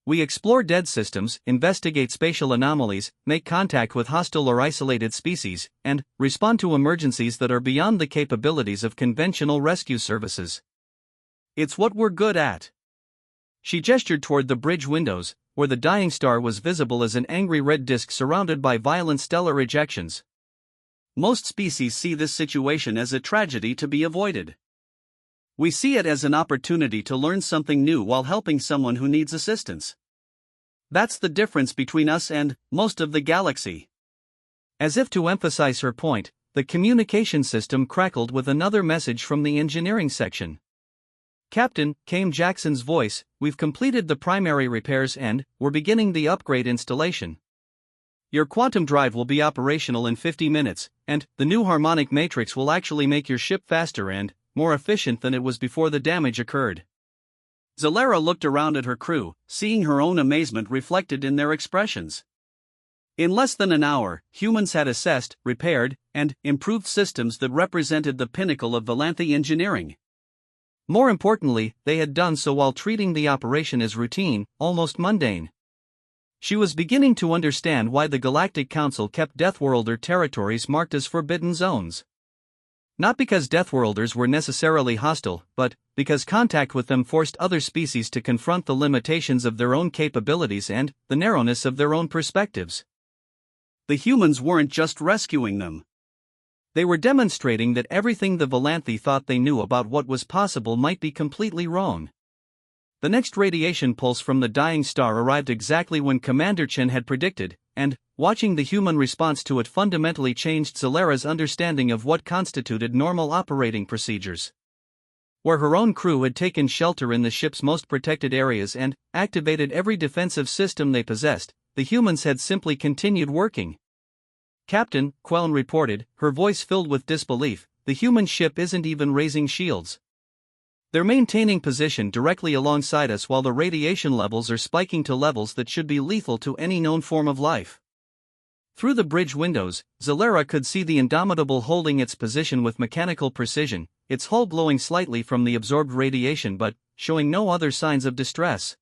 Speaker 1: We explore dead systems, investigate spatial anomalies, make contact with hostile or isolated species, and respond to emergencies that are beyond the capabilities of conventional rescue services. It's what we're good at. She gestured toward the bridge windows, where the dying star was visible as an angry red disk surrounded by violent stellar ejections.
Speaker 2: Most species see this situation as a tragedy to be avoided. We see it as an opportunity to learn something new while helping someone who needs assistance. That's the difference between us and most of the galaxy.
Speaker 1: As if to emphasize her point, the communication system crackled with another message from the engineering section. Captain, came Jackson's voice, we've completed the primary repairs and we're beginning the upgrade installation. Your quantum drive will be operational in 50 minutes, and the new harmonic matrix will actually make your ship faster and more efficient than it was before the damage occurred.
Speaker 2: Zalera looked around at her crew, seeing her own amazement reflected in their expressions. In less than an hour, humans had assessed, repaired, and improved systems that represented the pinnacle of Valanthy engineering.
Speaker 1: More importantly, they had done so while treating the operation as routine, almost mundane. She was beginning to understand why the Galactic Council kept Deathworlder territories marked as forbidden zones. Not because Deathworlders were necessarily hostile, but because contact with them forced other species to confront the limitations of their own capabilities and the narrowness of their own perspectives.
Speaker 2: The humans weren't just rescuing them.
Speaker 1: They were demonstrating that everything the Valanthy thought they knew about what was possible might be completely wrong. The next radiation pulse from the dying star arrived exactly when Commander Chen had predicted, and watching the human response to it fundamentally changed Zalera's understanding of what constituted normal operating procedures. where her own crew had taken shelter in the ship's most protected areas and activated every defensive system they possessed, the humans had simply continued working. "Captain," Queln reported, her voice filled with disbelief, "the human ship isn't even raising shields. They're maintaining position directly alongside us while the radiation levels are spiking to levels that should be lethal to any known form of life." Through the bridge windows, Zalera could see the Indomitable holding its position with mechanical precision, its hull glowing slightly from the absorbed radiation but showing no other signs of distress.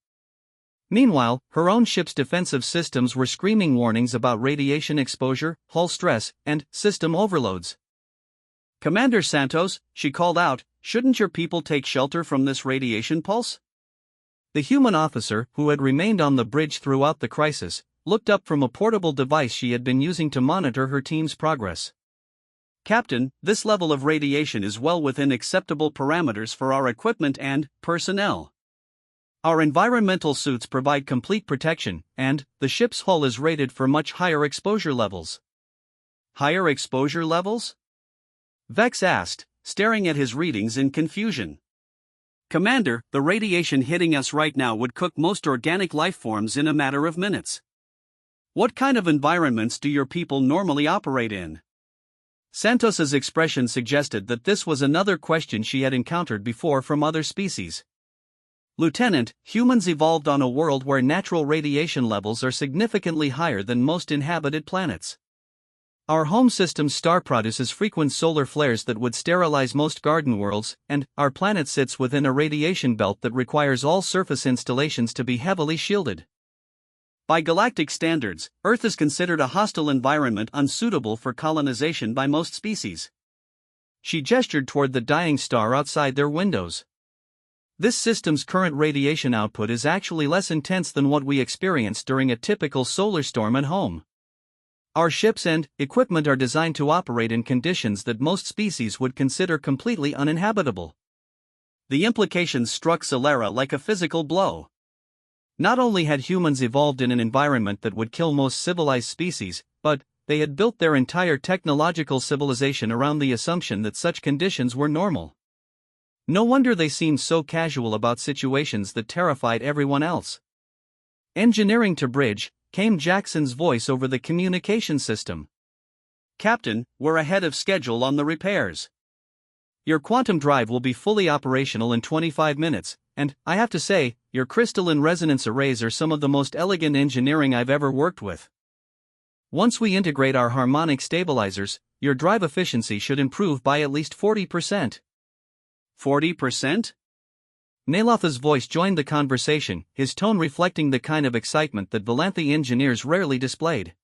Speaker 1: Meanwhile, her own ship's defensive systems were screaming warnings about radiation exposure, hull stress, and system overloads. "Commander Santos," she called out, "shouldn't your people take shelter from this radiation pulse?" The human officer, who had remained on the bridge throughout the crisis, looked up from a portable device she had been using to monitor her team's progress. "Captain, this level of radiation is well within acceptable parameters for our equipment and personnel. Our environmental suits provide complete protection, and the ship's hull is rated for much higher exposure levels." "Higher exposure levels?" Vex asked, staring at his readings in confusion. "Commander, the radiation hitting us right now would cook most organic life forms in a matter of minutes. What kind of environments do your people normally operate in?" Santos's expression suggested that this was another question she had encountered before from other species. "Lieutenant, humans evolved on a world where natural radiation levels are significantly higher than most inhabited planets. Our home system's star produces frequent solar flares that would sterilize most garden worlds, and our planet sits within a radiation belt that requires all surface installations to be heavily shielded. By galactic standards, Earth is considered a hostile environment unsuitable for colonization by most species." She gestured toward the dying star outside their windows. "This system's current radiation output is actually less intense than what we experience during a typical solar storm at home. Our ships and equipment are designed to operate in conditions that most species would consider completely uninhabitable." The implications struck Zalera like a physical blow. Not only had humans evolved in an environment that would kill most civilized species, but they had built their entire technological civilization around the assumption that such conditions were normal. No wonder they seemed so casual about situations that terrified everyone else. "Engineering to bridge," came Jackson's voice over the communication system. "Captain, we're ahead of schedule on the repairs. Your quantum drive will be fully operational in 25 minutes, and I have to say, your crystalline resonance arrays are some of the most elegant engineering I've ever worked with. Once we integrate our harmonic stabilizers, your drive efficiency should improve by at least 40%. 40%? Nalotha's voice joined the conversation, his tone reflecting the kind of excitement that Valanthe engineers rarely displayed.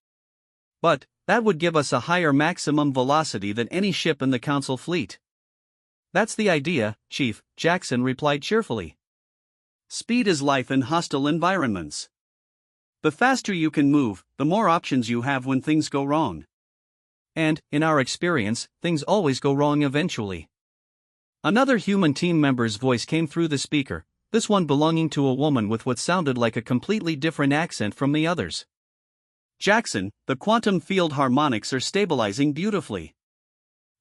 Speaker 1: "But that would give us a higher maximum velocity than any ship in the Council fleet." "That's the idea, Chief," Jackson replied cheerfully. "Speed is life in hostile environments. The faster you can move, the more options you have when things go wrong. And, in our experience, things always go wrong eventually." Another human team member's voice came through the speaker, this one belonging to a woman with what sounded like a completely different accent from the others. "Jackson, the quantum field harmonics are stabilizing beautifully.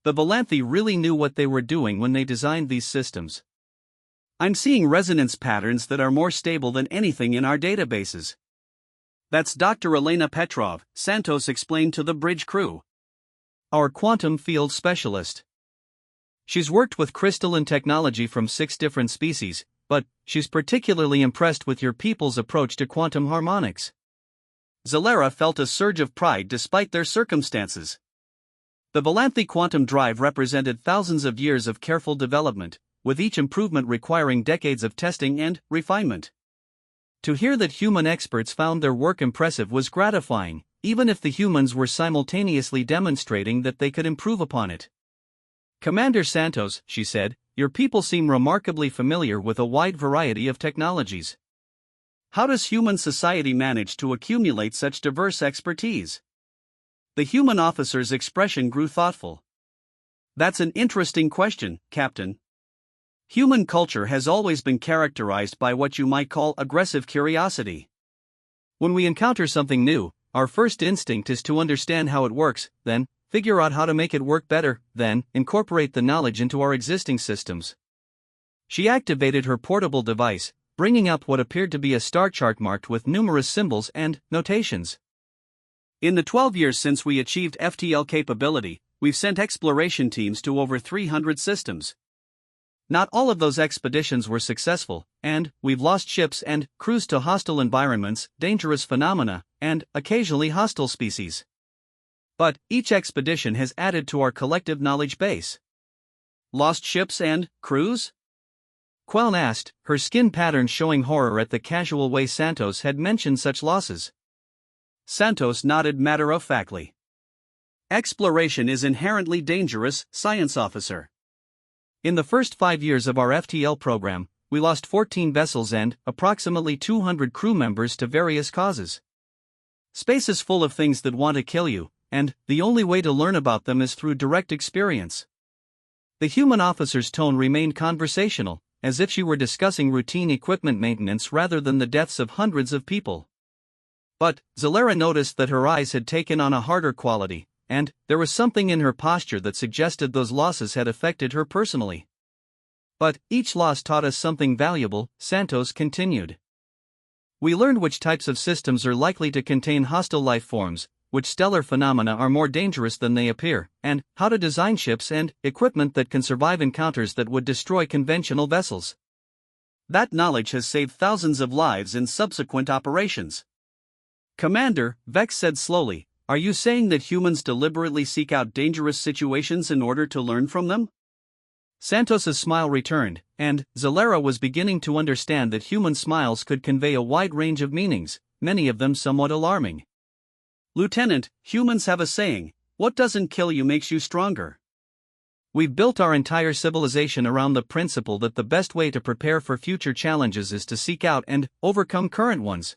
Speaker 1: The Valanthe really knew what they were doing when they designed these systems. I'm seeing resonance patterns that are more stable than anything in our databases." "That's Dr. Elena Petrov," Santos explained to the bridge crew. "Our quantum field specialist. She's worked with crystalline technology from 6 different species, but she's particularly impressed with your people's approach to quantum harmonics." Zalera felt a surge of pride despite their circumstances. The Valanthe quantum drive represented thousands of years of careful development, with each improvement requiring decades of testing and refinement. To hear that human experts found their work impressive was gratifying, even if the humans were simultaneously demonstrating that they could improve upon it. "Commander Santos," she said, "your people seem remarkably familiar with a wide variety of technologies. How does human society manage to accumulate such diverse expertise?" The human officer's expression grew thoughtful. "That's an interesting question, Captain. Human culture has always been characterized by what you might call aggressive curiosity. When we encounter something new, our first instinct is to understand how it works, then figure out how to make it work better, then incorporate the knowledge into our existing systems.
Speaker 2: She activated her portable device, bringing up what appeared to be a star chart marked with numerous symbols and notations. In the 12 years since we achieved FTL capability, we've sent exploration teams to over 300 systems. Not all of those expeditions were successful, and we've lost ships and crews to hostile environments, dangerous phenomena, and occasionally hostile species. But each expedition has added to our collective knowledge base. Lost ships and crews? Queln asked, her skin pattern showing horror at the casual way Santos had mentioned such losses. Santos nodded matter-of-factly. Exploration is inherently dangerous, science officer. In the first 5 years of our FTL program, we lost 14 vessels and approximately 200 crew members to various causes. Space is full of things that want to kill you, and the only way to learn about them is through direct experience. The human officer's tone remained conversational, as if she were discussing routine equipment maintenance rather than the deaths of hundreds of people. But Zalera noticed that her eyes had taken on a harder quality, and there was something in her posture that suggested those losses had affected her personally. But each loss taught us something valuable, Santos continued. We learned which types of systems are likely to contain hostile life forms, which stellar phenomena are more dangerous than they appear, and how to design ships and equipment that can survive encounters that would destroy conventional vessels. That knowledge has saved thousands of lives in subsequent operations. Commander, Vex said slowly, are you saying that humans deliberately seek out dangerous situations in order to learn from them? Santos's smile returned, and Zalera was beginning to understand that human smiles could convey a wide range of meanings, many of them somewhat alarming. Lieutenant, humans have a saying, what doesn't kill you makes you stronger. We've built our entire civilization around the principle that the best way to prepare for future challenges is to seek out and overcome current ones.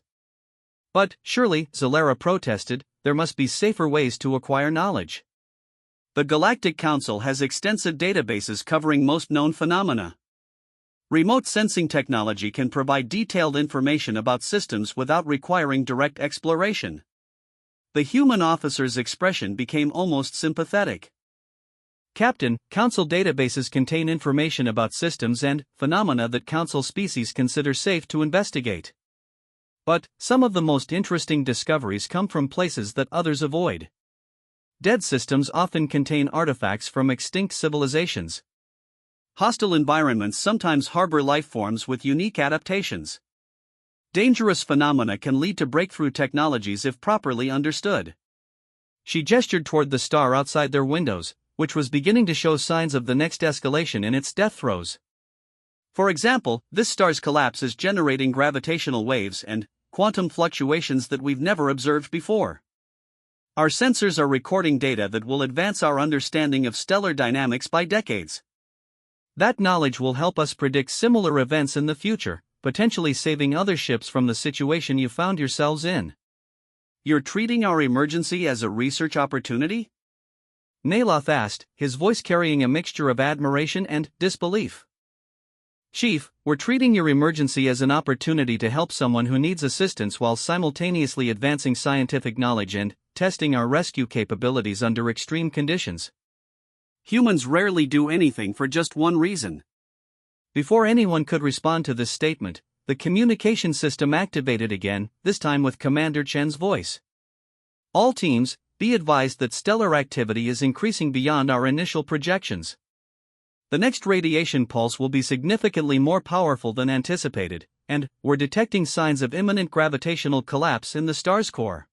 Speaker 2: But, surely, Zalera protested, there must be safer ways to acquire knowledge. The Galactic Council has extensive databases covering most known phenomena. Remote sensing technology can provide detailed information about systems without requiring direct exploration. The human officer's expression became almost sympathetic. Captain, Council databases contain information about systems and phenomena that Council species consider safe to investigate. But some of the most interesting discoveries come from places that others avoid. Dead systems often contain artifacts from extinct civilizations. Hostile environments sometimes harbor life forms with unique adaptations. Dangerous phenomena can lead to breakthrough technologies if properly understood. She gestured toward the star outside their windows, which was beginning to show signs of the next escalation in its death throes. For example, this star's collapse is generating gravitational waves and quantum fluctuations that we've never observed before. Our sensors are recording data that will advance our understanding of stellar dynamics by decades. That knowledge will help us predict similar events in the future, potentially saving other ships from the situation you found yourselves in. You're treating our emergency as a research opportunity? Naloth asked, his voice carrying a mixture of admiration and disbelief. Chief, we're treating your emergency as an opportunity to help someone who needs assistance while simultaneously advancing scientific knowledge and testing our rescue capabilities under extreme conditions. Humans rarely do anything for just one reason. Before anyone could respond to this statement, the communication system activated again, this time with Commander Chen's voice. All teams, be advised that stellar activity is increasing beyond our initial projections. The next radiation pulse will be significantly more powerful than anticipated, and we're detecting signs of imminent gravitational collapse in the star's core.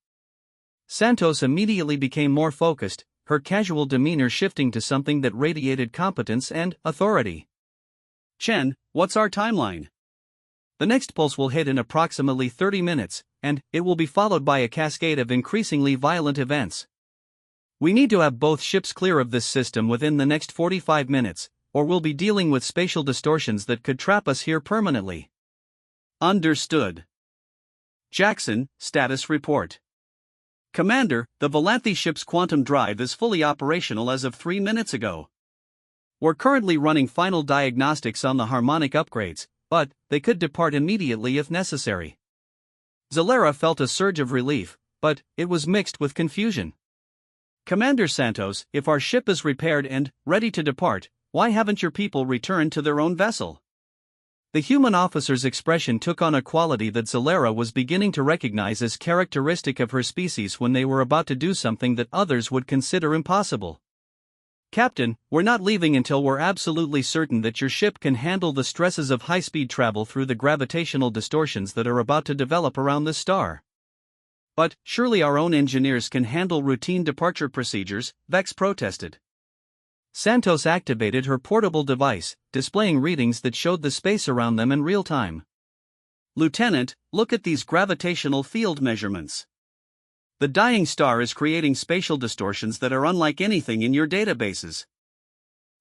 Speaker 2: Santos immediately became more focused, her casual demeanor shifting to something that radiated competence and authority. Chen, what's our timeline? The next pulse will hit in approximately 30 minutes, and it will be followed by a cascade of increasingly violent events. We need to have both ships clear of this system within the next 45 minutes, or we'll be dealing with spatial distortions that could trap us here permanently. Understood. Jackson, status report. Commander, the Volanthi ship's quantum drive is fully operational as of 3 minutes ago. We're currently running final diagnostics on the harmonic upgrades, but they could depart immediately if necessary. Zalera felt a surge of relief, but it was mixed with confusion. Commander Santos, if our ship is repaired and ready to depart, why haven't your people returned to their own vessel?
Speaker 1: The human officer's expression took on a quality that Zalera was beginning to recognize as characteristic of her species when they were about to do something that others would consider impossible. "Captain, we're not leaving until we're absolutely certain that your ship can handle the stresses of high-speed travel through the gravitational distortions that are about to develop around this star." "But surely our own engineers can handle routine departure procedures," Vex protested. Santos activated her portable device, displaying readings that showed the space around them in real time. "Lieutenant, look at these gravitational field measurements. The dying star is creating spatial distortions that are unlike anything in your databases.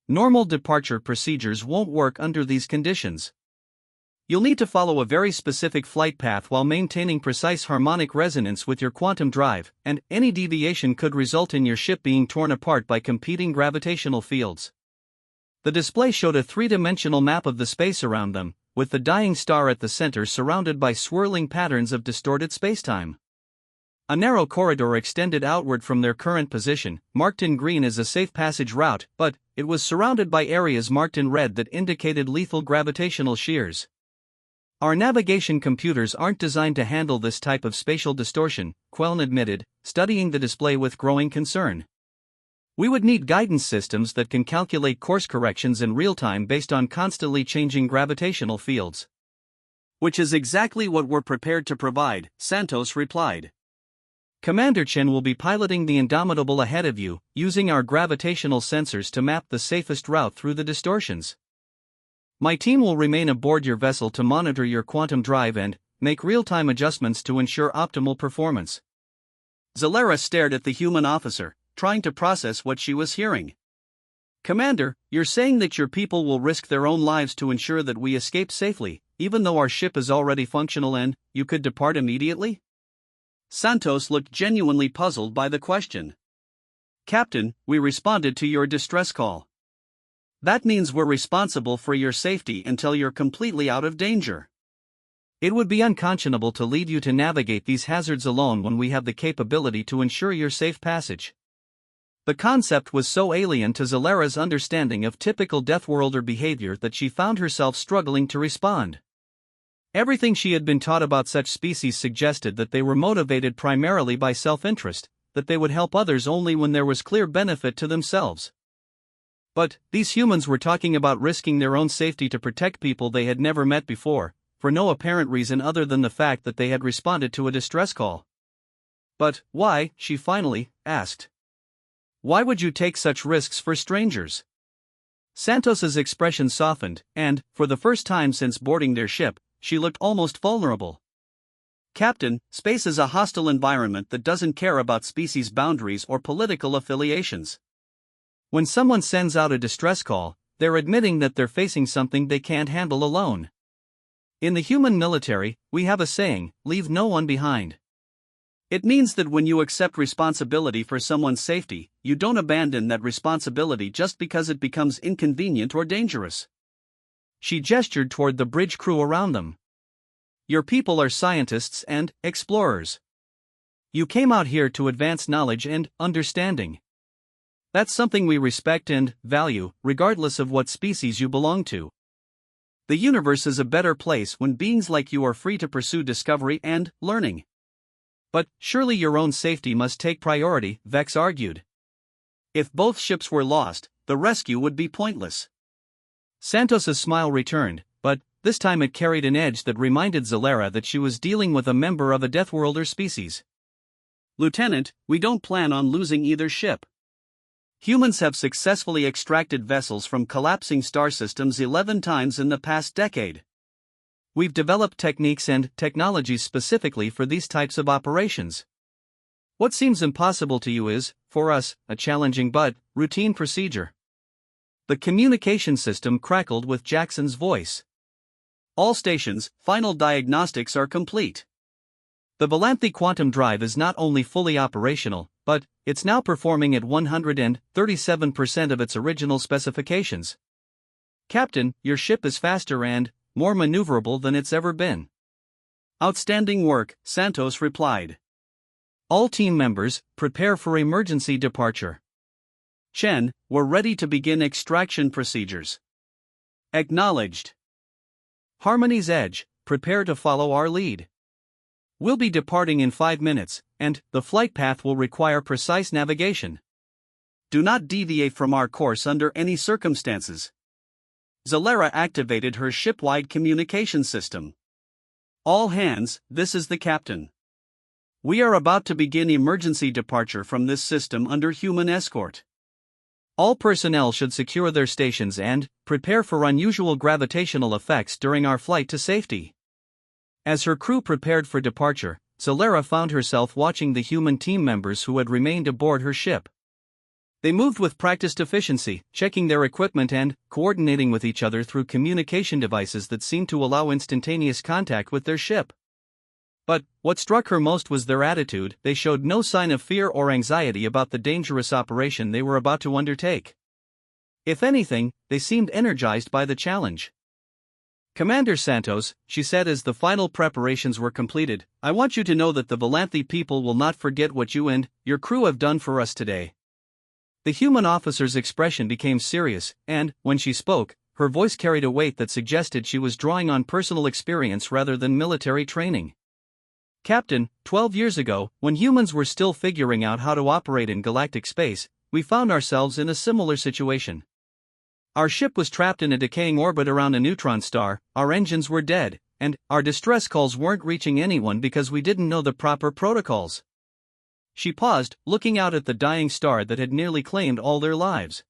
Speaker 1: Normal departure procedures won't work under these conditions. You'll need to follow a very specific flight path while maintaining precise harmonic resonance with your quantum drive, and any deviation could result in your ship being torn apart by competing gravitational fields." The display showed a three-dimensional map of the space around them, with the dying star at the center surrounded by swirling patterns of distorted spacetime. A narrow corridor extended outward from their current position, marked in green as a safe passage route, but it was surrounded by areas marked in red that indicated lethal gravitational shears. "Our navigation computers aren't designed to handle this type of spatial distortion," Queln admitted, studying the display with growing concern. "We would need guidance systems that can calculate course corrections in real time based on constantly changing gravitational fields." "Which is exactly what we're prepared to provide," Santos replied. "Commander Chen will be piloting the Indomitable ahead of you, using our gravitational sensors to map the safest route through the distortions. My team will remain aboard your vessel to monitor your quantum drive and make real-time adjustments to ensure optimal performance." Zalera stared at the human officer, trying to process what she was hearing. "Commander, you're saying that your people will risk their own lives to ensure that we escape safely, even though our ship is already functional and you could depart immediately?" Santos looked genuinely puzzled by the question. "Captain, we responded to your distress call. That means we're responsible for your safety until you're completely out of danger. It would be unconscionable to leave you to navigate these hazards alone when we have the capability to ensure your safe passage." The concept was so alien to Zalera's understanding of typical Deathworlder behavior that she found herself struggling to respond. Everything she had been taught about such species suggested that they were motivated primarily by self-interest, that they would help others only when there was clear benefit to themselves. But these humans were talking about risking their own safety to protect people they had never met before, for no apparent reason other than the fact that they had responded to a distress call. "But why?" she finally asked. "Why would you take such risks for strangers?" Santos's expression softened, and, for the first time since boarding their ship, she looked almost vulnerable. "Captain, space is a hostile environment that doesn't care about species boundaries or political affiliations. When someone sends out a distress call, they're admitting that they're facing something they can't handle alone. In the human military, we have a saying, 'Leave no one behind.' It means that when you accept responsibility for someone's safety, you don't abandon that responsibility just because it becomes inconvenient or dangerous." She gestured toward the bridge crew around them. "Your people are scientists and explorers. You came out here to advance knowledge and understanding. That's something we respect and value, regardless of what species you belong to. The universe is a better place when beings like you are free to pursue discovery and learning." "But surely your own safety must take priority," Vex argued. "If both ships were lost, the rescue would be pointless." Santos's smile returned, but this time it carried an edge that reminded Zalera that she was dealing with a member of a Deathworlder species. "Lieutenant, we don't plan on losing either ship. Humans have successfully extracted vessels from collapsing star systems 11 times in the past decade. We've developed techniques and technologies specifically for these types of operations. What seems impossible to you is, for us, a challenging but routine procedure." The communication system crackled with Jackson's voice. "All stations, final diagnostics are complete. The Valanthe quantum drive is not only fully operational, but it's now performing at 137% of its original specifications. Captain, your ship is faster and more maneuverable than it's ever been." "Outstanding work," Santos replied. "All team members, prepare for emergency departure. Chen, we're ready to begin extraction procedures." "Acknowledged." Harmony's Edge, prepare to follow our lead. We'll be departing in 5 minutes, and the flight path will require precise navigation. Do not deviate from our course under any circumstances. Zalera activated her ship-wide communication system. All hands, this is the captain. We are about to begin emergency departure from this system under human escort. All personnel should secure their stations and prepare for unusual gravitational effects during our flight to safety. As her crew prepared for departure, Zalera found herself watching the human team members who had remained aboard her ship. They moved with practiced efficiency, checking their equipment and coordinating with each other through communication devices that seemed to allow instantaneous contact with their ship. But what struck her most was their attitude. They showed no sign of fear or anxiety about the dangerous operation they were about to undertake. If anything, they seemed energized by the challenge. Commander Santos, she said as the final preparations were completed, I want you to know that the Valanthe people will not forget what you and your crew have done for us today. The human officer's expression became serious, and, when she spoke, her voice carried a weight that suggested she was drawing on personal experience rather than military training. Captain, 12 years ago, when humans were still figuring out how to operate in galactic space, we found ourselves in a similar situation. Our ship was trapped in a decaying orbit around a neutron star, our engines were dead, and our distress calls weren't reaching anyone because we didn't know the proper protocols. She paused, looking out at the dying star that had nearly claimed all their lives.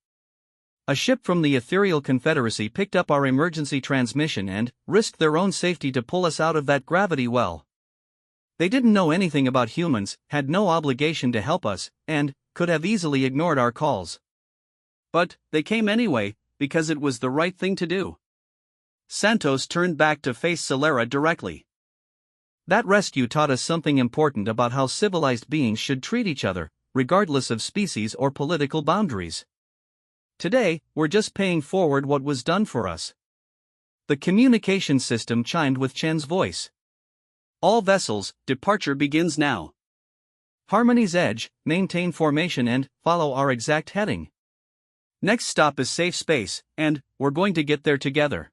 Speaker 1: A ship from the Ethereal Confederacy picked up our emergency transmission and risked their own safety to pull us out of that gravity well. They didn't know anything about humans, had no obligation to help us, and could have easily ignored our calls. But they came anyway, because it was the right thing to do. Santos turned back to face Zalera directly. That rescue taught us something important about how civilized beings should treat each other, regardless of species or political boundaries. Today, we're just paying forward what was done for us. The communication system chimed with Chen's voice. All vessels, departure begins now. Harmony's Edge, maintain formation and follow our exact heading. Next stop is safe space, and we're going to get there together.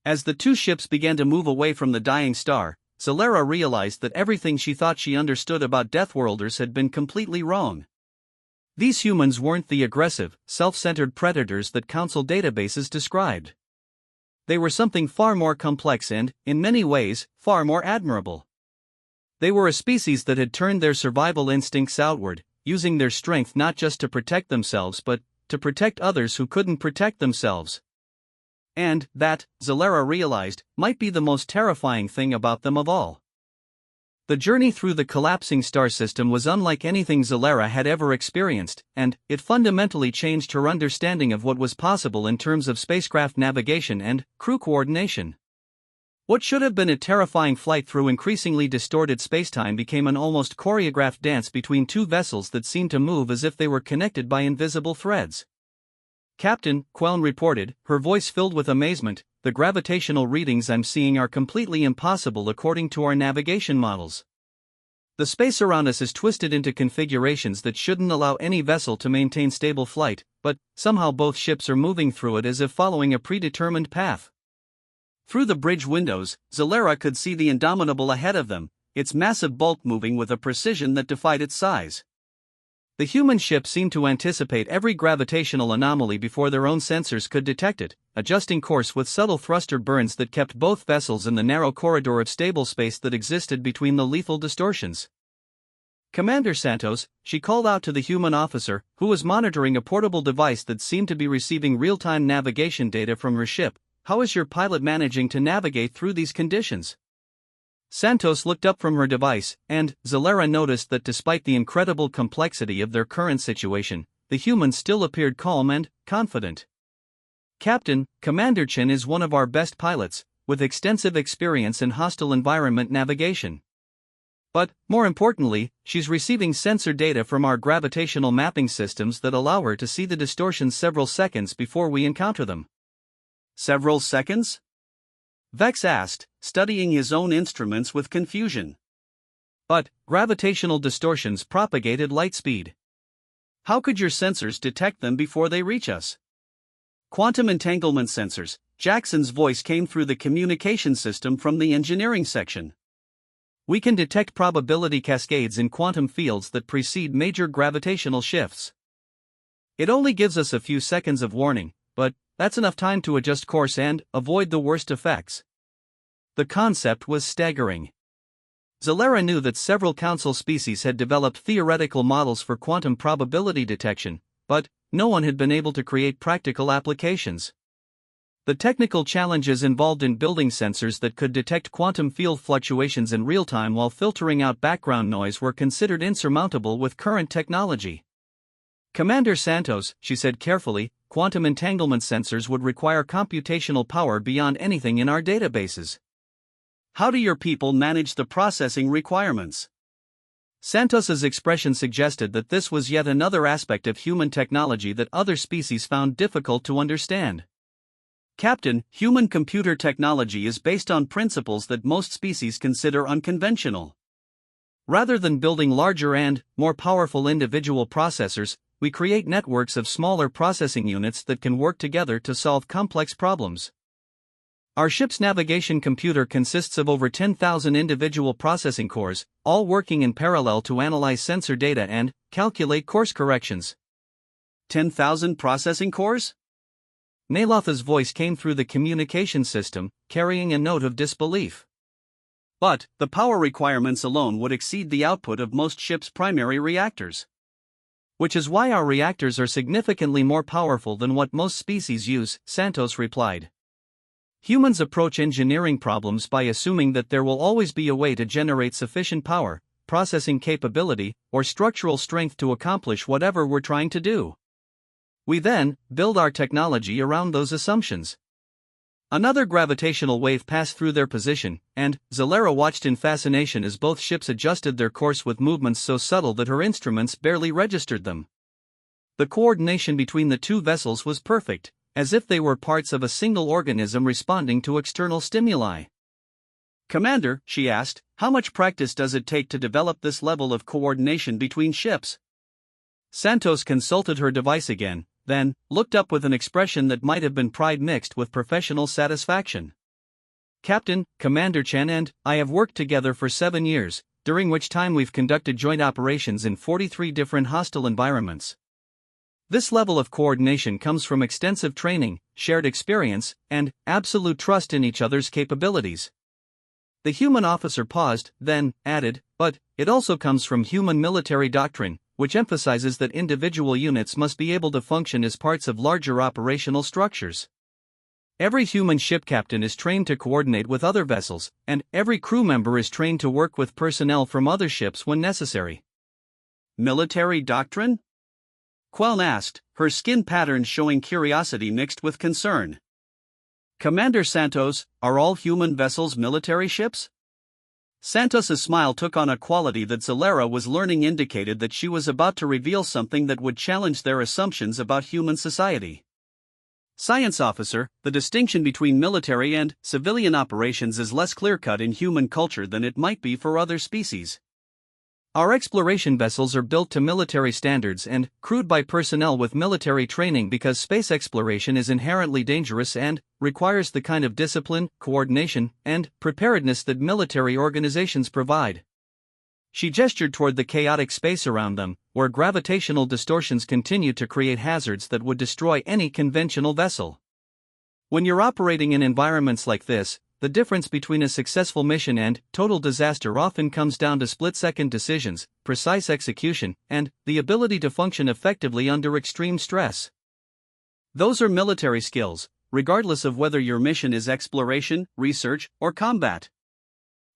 Speaker 1: As the two ships began to move away from the dying star, Zalera realized that everything she thought she understood about Deathworlders had been completely wrong. These humans weren't the aggressive, self-centered predators that Council databases described. They were something far more complex and, in many ways, far more admirable. They were a species that had turned their survival instincts outward, using their strength not just to protect themselves but to protect others who couldn't protect themselves. And that, Zalera realized, might be the most terrifying thing about them of all. The journey through the collapsing star system was unlike anything Zalera had ever experienced, and it fundamentally changed her understanding of what was possible in terms of spacecraft navigation and crew coordination. What should have been a terrifying flight through increasingly distorted spacetime became an almost choreographed dance between two vessels that seemed to move as if they were connected by invisible threads. Captain, Queln reported, her voice filled with amazement, the gravitational readings I'm seeing are completely impossible according to our navigation models. The space around us is twisted into configurations that shouldn't allow any vessel to maintain stable flight, but somehow both ships are moving through it as if following a predetermined path. Through the bridge windows, Zalera could see the Indomitable ahead of them, its massive bulk moving with a precision that defied its size. The human ship seemed to anticipate every gravitational anomaly before their own sensors could detect it, adjusting course with subtle thruster burns that kept both vessels in the narrow corridor of stable space that existed between the lethal distortions. Commander Santos, she called out to the human officer, who was monitoring a portable device that seemed to be receiving real-time navigation data from her ship. How is your pilot managing to navigate through these conditions? Santos looked up from her device, and Zalera noticed that despite the incredible complexity of their current situation, the humans still appeared calm and confident. Captain, Commander Chen is one of our best pilots, with extensive experience in hostile environment navigation. But, more importantly, she's receiving sensor data from our gravitational mapping systems that allow her to see the distortions several seconds before we encounter them. Several seconds? Vex asked, studying his own instruments with confusion. But, gravitational distortions propagate at light speed. How could your sensors detect them before they reach us? Quantum entanglement sensors,
Speaker 2: Jackson's voice came through the communication system from the engineering section.
Speaker 1: We can detect probability cascades in quantum fields that precede major gravitational shifts. It only gives us a few seconds of warning, but that's enough time to adjust course and avoid the worst effects. The concept was staggering. Zalera knew that several council species had developed theoretical models for quantum probability detection, but no one had been able to create practical applications. The technical challenges involved in building sensors that could detect quantum field fluctuations in real time while filtering out background noise were considered insurmountable with current technology. Commander Santos, she said carefully, quantum entanglement sensors would require computational power beyond anything in our databases.
Speaker 2: How do your people manage the processing requirements?
Speaker 1: Santos's expression suggested that this was yet another aspect of human technology that other species found difficult to understand.
Speaker 2: Captain, human-computer technology is based on principles that most species consider unconventional.
Speaker 1: Rather than building larger and more powerful individual processors, we create networks of smaller processing units that can work together to solve complex problems. Our ship's navigation computer consists of over 10,000 individual processing cores, all working in parallel to analyze sensor data and calculate course corrections.
Speaker 2: 10,000 processing cores?
Speaker 1: Nalotha's voice came through the communication system, carrying a note of disbelief.
Speaker 2: But the power requirements alone would exceed the output of most ships' primary reactors.
Speaker 1: Which is why our reactors are significantly more powerful than what most species use, Santos replied. Humans approach engineering problems by assuming that there will always be a way to generate sufficient power, processing capability, or structural strength to accomplish whatever we're trying to do. We then build our technology around those assumptions. Another gravitational wave passed through their position, and Zalera watched in fascination as both ships adjusted their course with movements so subtle that her instruments barely registered them. The coordination between the two vessels was perfect, as if they were parts of a single organism responding to external stimuli.
Speaker 2: Commander, she asked, how much practice does it take to develop this level of coordination between ships?
Speaker 1: Santos consulted her device again, then looked up with an expression that might have been pride mixed with professional satisfaction. Captain, Commander Chen and I have worked together for 7 years, during which time we've conducted joint operations in 43 different hostile environments. This level of coordination comes from extensive training, shared experience, and absolute trust in each other's capabilities. The human officer paused, then added, but it also comes from human military doctrine, which emphasizes that individual units must be able to function as parts of larger operational structures. Every human ship captain is trained to coordinate with other vessels, and every crew member is trained to work with personnel from other ships when necessary.
Speaker 2: Military doctrine? Queln asked, her skin patterns showing curiosity mixed with concern. Commander Santos, are all human vessels military ships? Santos's smile took on a quality that Zalera was learning indicated that she was about to reveal something that would challenge their assumptions about human society. Science officer, the distinction between military and civilian operations is less clear-cut in human culture than it might be for other species.
Speaker 1: Our exploration vessels are built to military standards and crewed by personnel with military training because space exploration is inherently dangerous and requires the kind of discipline, coordination, and preparedness that military organizations provide. She gestured toward the chaotic space around them, where gravitational distortions continue to create hazards that would destroy any conventional vessel. When you're operating in environments like this, the difference between a successful mission and total disaster often comes down to split-second decisions, precise execution, and the ability to function effectively under extreme stress. Those are military skills, regardless of whether your mission is exploration, research, or combat.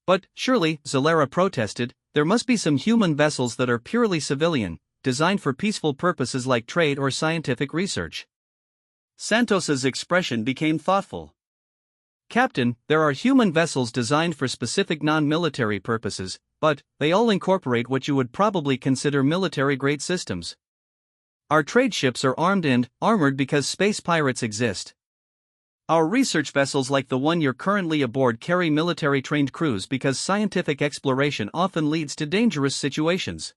Speaker 2: But surely, Zalera protested, there must be some human vessels that are purely civilian, designed for peaceful purposes like trade or scientific research. Santos's expression became thoughtful.
Speaker 1: Captain, there are human vessels designed for specific non-military purposes, but they all incorporate what you would probably consider military-grade systems. Our trade ships are armed and armored because space pirates exist. Our research vessels like the one you're currently aboard carry military-trained crews because scientific exploration often leads to dangerous situations.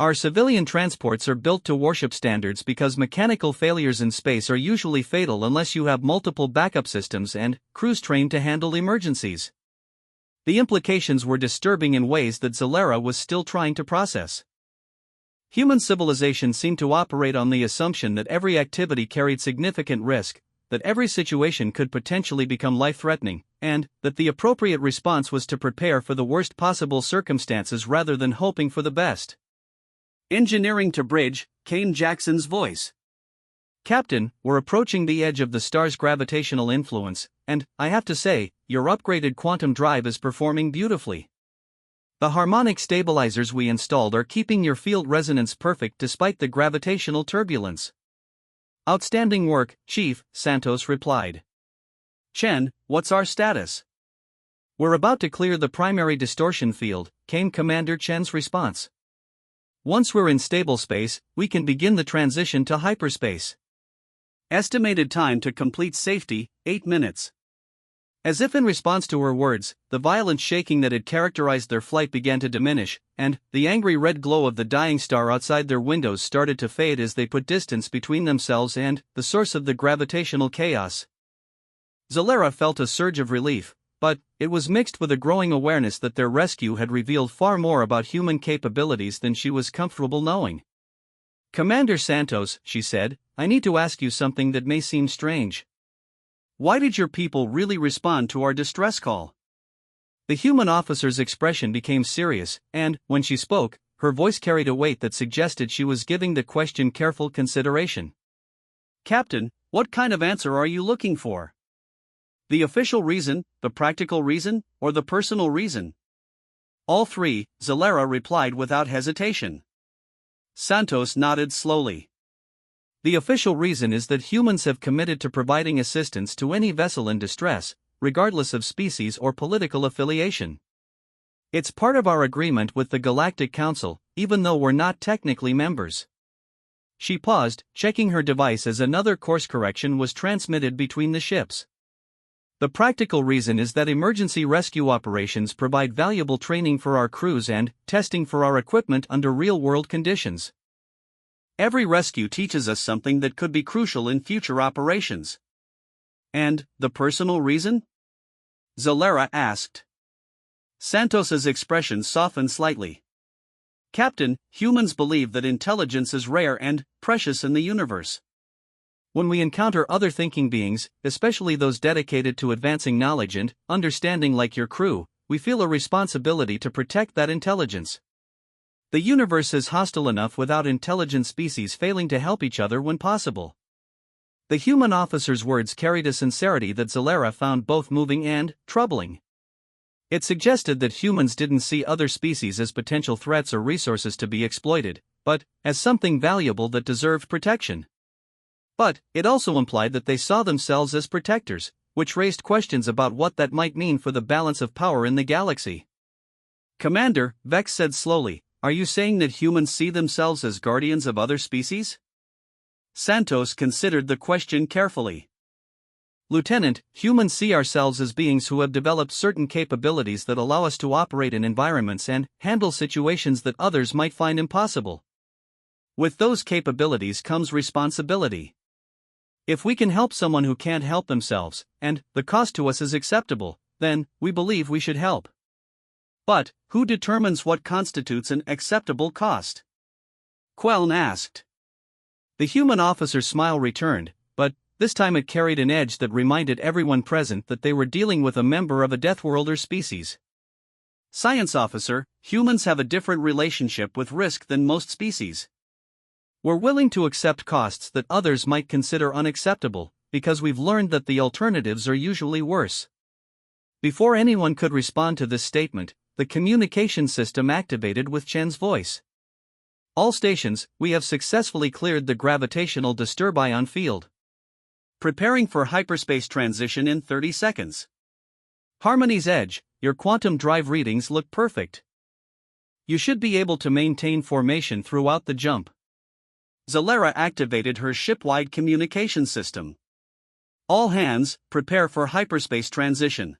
Speaker 1: Our civilian transports are built to warship standards because mechanical failures in space are usually fatal unless you have multiple backup systems and crews trained to handle emergencies. The implications were disturbing in ways that Zalera was still trying to process. Human civilization seemed to operate on the assumption that every activity carried significant risk, that every situation could potentially become life-threatening, and that the appropriate response was to prepare for the worst possible circumstances rather than hoping for the best.
Speaker 2: Engineering to bridge, Kane Jackson's voice.
Speaker 1: Captain, we're approaching the edge of the star's gravitational influence, and, I have to say, your upgraded quantum drive is performing beautifully. The harmonic stabilizers we installed are keeping your field resonance perfect despite the gravitational turbulence.
Speaker 2: Outstanding work, Chief, Santos replied. Chen, what's our status?
Speaker 1: We're about to clear the primary distortion field, came Commander Chen's response. Once we're in stable space, we can begin the transition to hyperspace.
Speaker 2: Estimated time to complete safety, 8 minutes.
Speaker 1: As if in response to her words, the violent shaking that had characterized their flight began to diminish, and the angry red glow of the dying star outside their windows started to fade as they put distance between themselves and the source of the gravitational chaos. Zalera felt a surge of relief, but it was mixed with a growing awareness that their rescue had revealed far more about human capabilities than she was comfortable knowing. "Commander Santos," she said, "I need to ask you something that may seem strange.
Speaker 2: Why did your people really respond to our distress call?"
Speaker 1: The human officer's expression became serious, and, when she spoke, her voice carried a weight that suggested she was giving the question careful consideration.
Speaker 2: "Captain, what kind of answer are you looking for? The official reason, the practical reason, or the personal reason?"
Speaker 1: "All three," Zalera replied without hesitation.
Speaker 2: Santos nodded slowly.
Speaker 1: "The official reason is that humans have committed to providing assistance to any vessel in distress, regardless of species or political affiliation. It's part of our agreement with the Galactic Council, even though we're not technically members." She paused, checking her device as another course correction was transmitted between the ships. "The practical reason is that emergency rescue operations provide valuable training for our crews and testing for our equipment under real-world conditions.
Speaker 2: Every rescue teaches us something that could be crucial in future operations." "And the personal reason?" Zalera asked.
Speaker 1: Santos's expression softened slightly.
Speaker 2: "Captain, humans believe that intelligence is rare and precious in the universe.
Speaker 1: When we encounter other thinking beings, especially those dedicated to advancing knowledge and understanding like your crew, we feel a responsibility to protect that intelligence. The universe is hostile enough without intelligent species failing to help each other when possible." The human officer's words carried a sincerity that Zalera found both moving and troubling. It suggested that humans didn't see other species as potential threats or resources to be exploited, but as something valuable that deserved protection. But it also implied that they saw themselves as protectors, which raised questions about what that might mean for the balance of power in the galaxy.
Speaker 2: "Commander," Vex said slowly, "are you saying that humans see themselves as guardians of other species?" Santos considered the question carefully.
Speaker 1: "Lieutenant, humans see ourselves as beings who have developed certain capabilities that allow us to operate in environments and handle situations that others might find impossible. With those capabilities comes responsibility. If we can help someone who can't help themselves, and the cost to us is acceptable, then we believe we should help."
Speaker 2: "But who determines what constitutes an acceptable cost?" Queln asked.
Speaker 1: The human officer's smile returned, but this time it carried an edge that reminded everyone present that they were dealing with a member of a Deathworlder species.
Speaker 2: "Science officer, humans have a different relationship with risk than most species.
Speaker 1: We're willing to accept costs that others might consider unacceptable, because we've learned that the alternatives are usually worse." Before anyone could respond to this statement, the communication system activated with Chen's voice. "All stations, we have successfully cleared the gravitational disturbion field.
Speaker 2: Preparing for hyperspace transition in 30 seconds.
Speaker 1: Harmony's edge, your quantum drive readings look perfect. You should be able to maintain formation throughout the jump."
Speaker 2: Zalera activated her ship-wide communication system. "All hands, prepare for hyperspace transition.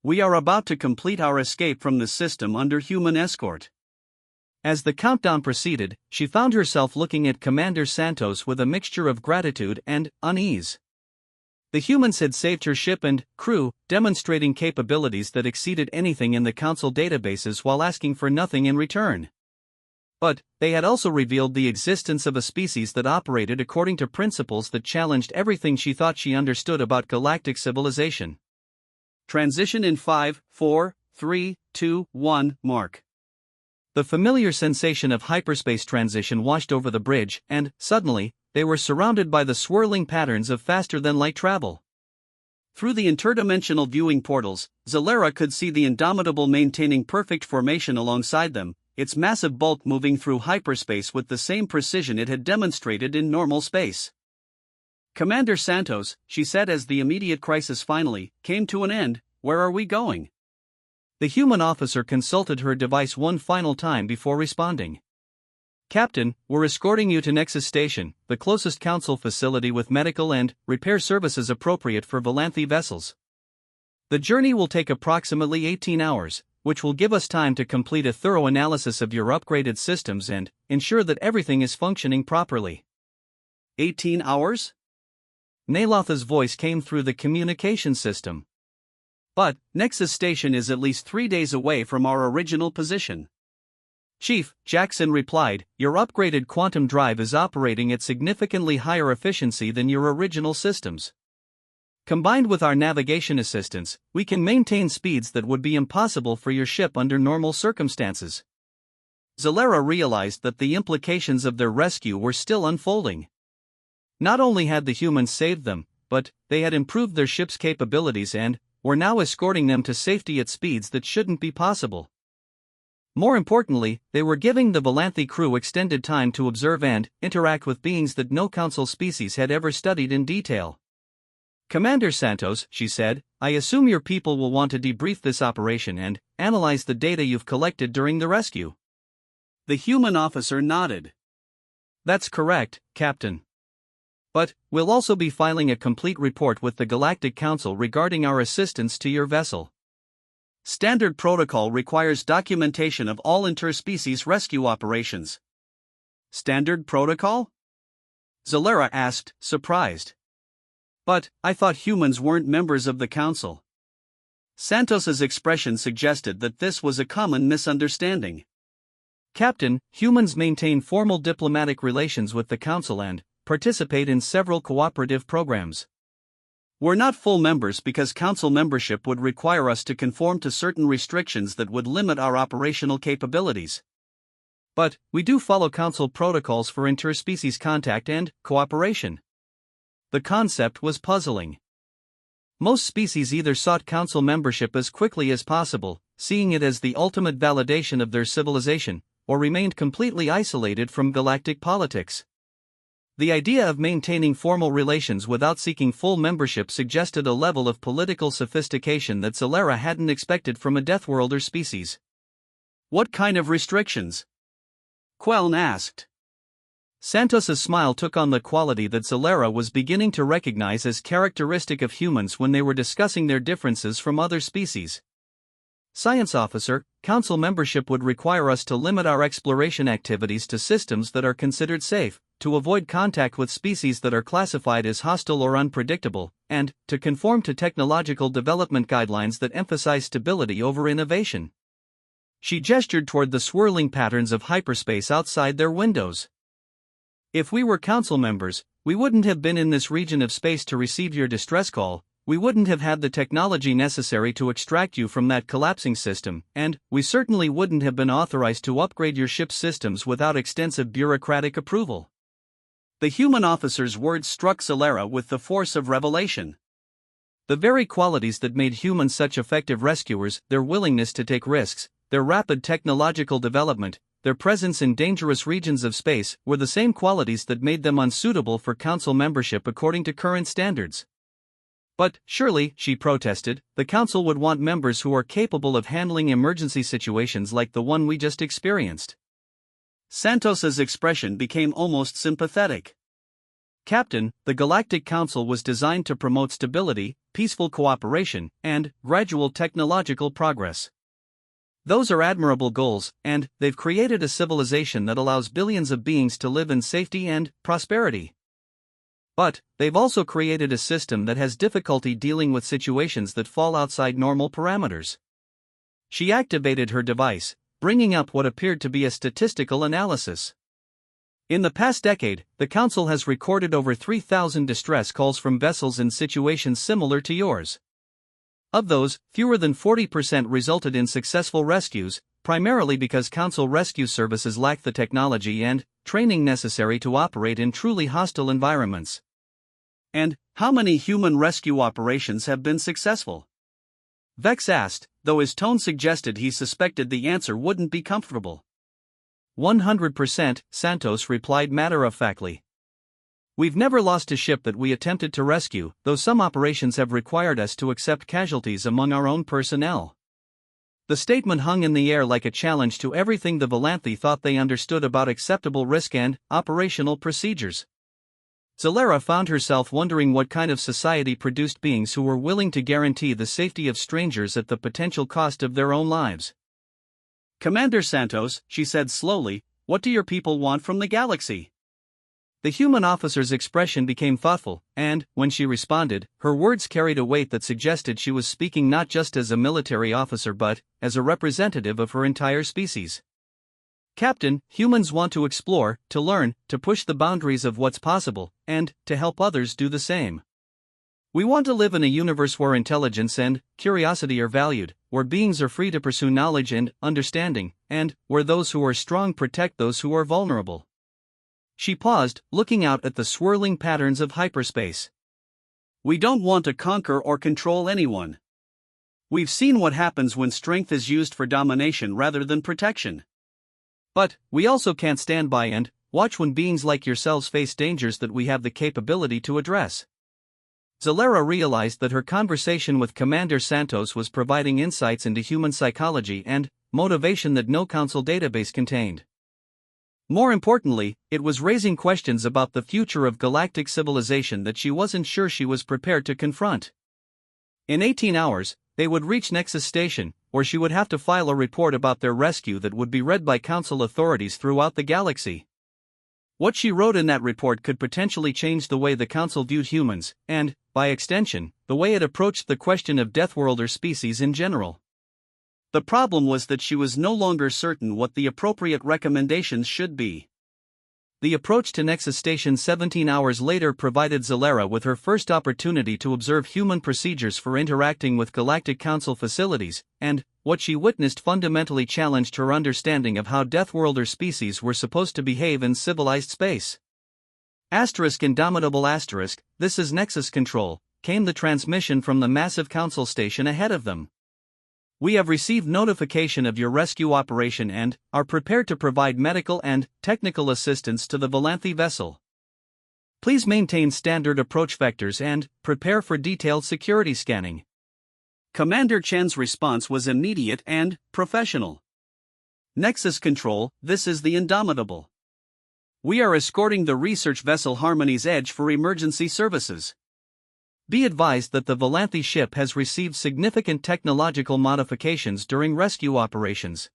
Speaker 2: We are about to complete our escape from the system under human escort.
Speaker 1: As the countdown proceeded, she found herself looking at Commander Santos with a mixture of gratitude and unease. The humans had saved her ship and crew, demonstrating capabilities that exceeded anything in the Council databases while asking for nothing in return. But they had also revealed the existence of a species that operated according to principles that challenged everything she thought she understood about galactic civilization. Transition in 5, 4, 3, 2, 1, mark. The familiar sensation of hyperspace transition washed over the bridge, and, suddenly, they were surrounded by the swirling patterns of faster-than-light travel. Through the interdimensional viewing portals, Zalera could see the Indomitable maintaining perfect formation alongside them, its massive bulk moving through hyperspace with the same precision it had demonstrated in normal space. "Commander Santos," she said as the immediate crisis finally came to an end, "where are we going?" The human officer consulted her device one final time before responding. "Captain, we're escorting you to Nexus Station, the closest Council facility with medical and repair services appropriate for Valanthi vessels. The journey will take approximately 18 hours, which will give us time to complete a thorough analysis of your upgraded systems and ensure that everything is functioning properly." 18 hours? Nalotha's voice came through the communication system. "But Nexus Station is at least 3 days away from our original position." "Chief," Jackson replied, "your upgraded quantum drive is operating at significantly higher efficiency than your original systems. Combined with our navigation assistance, we can maintain speeds that would be impossible for your ship under normal circumstances." Zalera realized that the implications of their rescue were still unfolding. Not only had the humans saved them, but they had improved their ship's capabilities and were now escorting them to safety at speeds that shouldn't be possible. More importantly, they were giving the Valanthi crew extended time to observe and interact with beings that no Council species had ever studied in detail. "Commander Santos," she said, "I assume your people will want to debrief this operation and analyze the data you've collected during the rescue." The human officer nodded. "That's correct, Captain. But we'll also be filing a complete report with the Galactic Council regarding our assistance to your vessel. Standard protocol requires documentation of all interspecies rescue operations." "Standard protocol?" Zalera asked, surprised. "But I thought humans weren't members of the Council." Santos's expression suggested that this was a common misunderstanding. "Captain, humans maintain formal diplomatic relations with the Council and participate in several cooperative programs. We're not full members because Council membership would require us to conform to certain restrictions that would limit our operational capabilities. But we do follow Council protocols for interspecies contact and cooperation." The concept was puzzling. Most species either sought Council membership as quickly as possible, seeing it as the ultimate validation of their civilization, or remained completely isolated from galactic politics. The idea of maintaining formal relations without seeking full membership suggested a level of political sophistication that Zalera hadn't expected from a Deathworlder species. "What kind of restrictions?" Queln asked. Santos's smile took on the quality that Zalera was beginning to recognize as characteristic of humans when they were discussing their differences from other species. "Science officer, Council membership would require us to limit our exploration activities to systems that are considered safe, to avoid contact with species that are classified as hostile or unpredictable, and to conform to technological development guidelines that emphasize stability over innovation." She gestured toward the swirling patterns of hyperspace outside their windows. "If we were Council members, we wouldn't have been in this region of space to receive your distress call, we wouldn't have had the technology necessary to extract you from that collapsing system, and we certainly wouldn't have been authorized to upgrade your ship's systems without extensive bureaucratic approval." The human officer's words struck Zalera with the force of revelation. The very qualities that made humans such effective rescuers, their willingness to take risks, their rapid technological development, their presence in dangerous regions of space, were the same qualities that made them unsuitable for Council membership according to current standards. "But, surely," she protested, "the Council would want members who are capable of handling emergency situations like the one we just experienced." Santos's expression became almost sympathetic. "Captain, the Galactic Council was designed to promote stability, peaceful cooperation, and gradual technological progress. Those are admirable goals, and they've created a civilization that allows billions of beings to live in safety and prosperity. But they've also created a system that has difficulty dealing with situations that fall outside normal parameters. She activated her device, bringing up what appeared to be a statistical analysis. In the past decade, the Council has recorded over 3,000 distress calls from vessels in situations similar to yours. Of those, fewer than 40% resulted in successful rescues, primarily because Council rescue services lack the technology and training necessary to operate in truly hostile environments.
Speaker 2: And how many human rescue operations have been successful? Vex asked, though his tone suggested he suspected the answer wouldn't be comfortable.
Speaker 1: 100%, Santos replied matter-of-factly. We've never lost a ship that we attempted to rescue, though some operations have required us to accept casualties among our own personnel. The statement hung in the air like a challenge to everything the Volanthi thought they understood about acceptable risk and operational procedures. Zalera found herself wondering what kind of society produced beings who were willing to guarantee the safety of strangers at the potential cost of their own lives.
Speaker 2: Commander Santos, she said slowly, what do your people want from the galaxy?
Speaker 1: The human officer's expression became thoughtful, and, when she responded, her words carried a weight that suggested she was speaking not just as a military officer but as a representative of her entire species. Captain, humans want to explore, to learn, to push the boundaries of what's possible, and to help others do the same. We want to live in a universe where intelligence and curiosity are valued, where beings are free to pursue knowledge and understanding, and where those who are strong protect those who are vulnerable. She paused, looking out at the swirling patterns of hyperspace.
Speaker 2: We don't want to conquer or control anyone. We've seen what happens when strength is used for domination rather than protection.
Speaker 1: But we also can't stand by and watch when beings like yourselves face dangers that we have the capability to address. Zalera realized that her conversation with Commander Santos was providing insights into human psychology and motivation that no Council database contained. More importantly, it was raising questions about the future of galactic civilization that she wasn't sure she was prepared to confront. In 18 hours, they would reach Nexus Station, where she would have to file a report about their rescue that would be read by Council authorities throughout the galaxy. What she wrote in that report could potentially change the way the Council viewed humans, and, by extension, the way it approached the question of Deathworlder species in general.
Speaker 2: The problem was that she was no longer certain what the appropriate recommendations should be.
Speaker 1: The approach to Nexus Station 17 hours later provided Zalera with her first opportunity to observe human procedures for interacting with Galactic Council facilities, and what she witnessed fundamentally challenged her understanding of how Deathworlder species were supposed to behave in civilized space. Indomitable asterisk, this is Nexus Control, came the transmission from the massive Council station ahead of them. We have received notification of your rescue operation and are prepared to provide medical and technical assistance to the Volanthi vessel. Please maintain standard approach vectors and prepare for detailed security scanning.
Speaker 2: Commander Chen's response was immediate and professional. Nexus Control, this is the Indomitable. We are escorting the research vessel Harmony's Edge for emergency services. Be advised that the Volanthi ship has received significant technological modifications during rescue operations.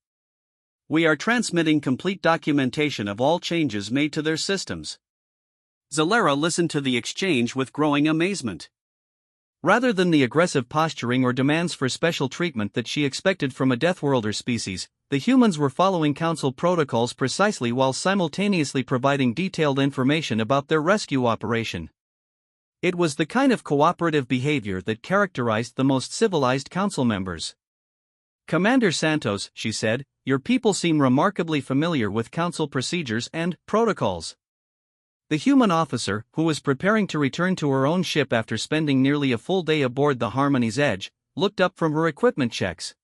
Speaker 2: We are transmitting complete documentation of all changes made to their systems. Zalera listened to the exchange with growing amazement.
Speaker 1: Rather than the aggressive posturing or demands for special treatment that she expected from a Deathworlder species, the humans were following Council protocols precisely while simultaneously providing detailed information about their rescue operation. It was the kind of cooperative behavior that characterized the most civilized Council members. Commander Santos, she said, your people seem remarkably familiar with Council procedures and protocols. The human officer, who was preparing to return to her own ship after spending nearly a full day aboard the Harmony's Edge, looked up from her equipment checks.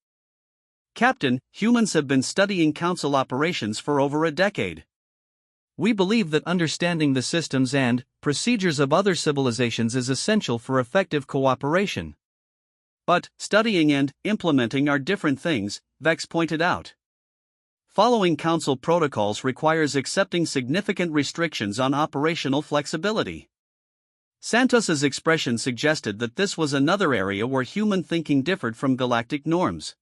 Speaker 2: Captain, humans have been studying Council operations for over a decade.
Speaker 1: We believe that understanding the systems and procedures of other civilizations is essential for effective cooperation.
Speaker 2: But studying and implementing are different things, Vex pointed out. Following Council protocols requires accepting significant restrictions on operational flexibility. Santos's expression suggested that this was another area where human thinking differed from galactic norms.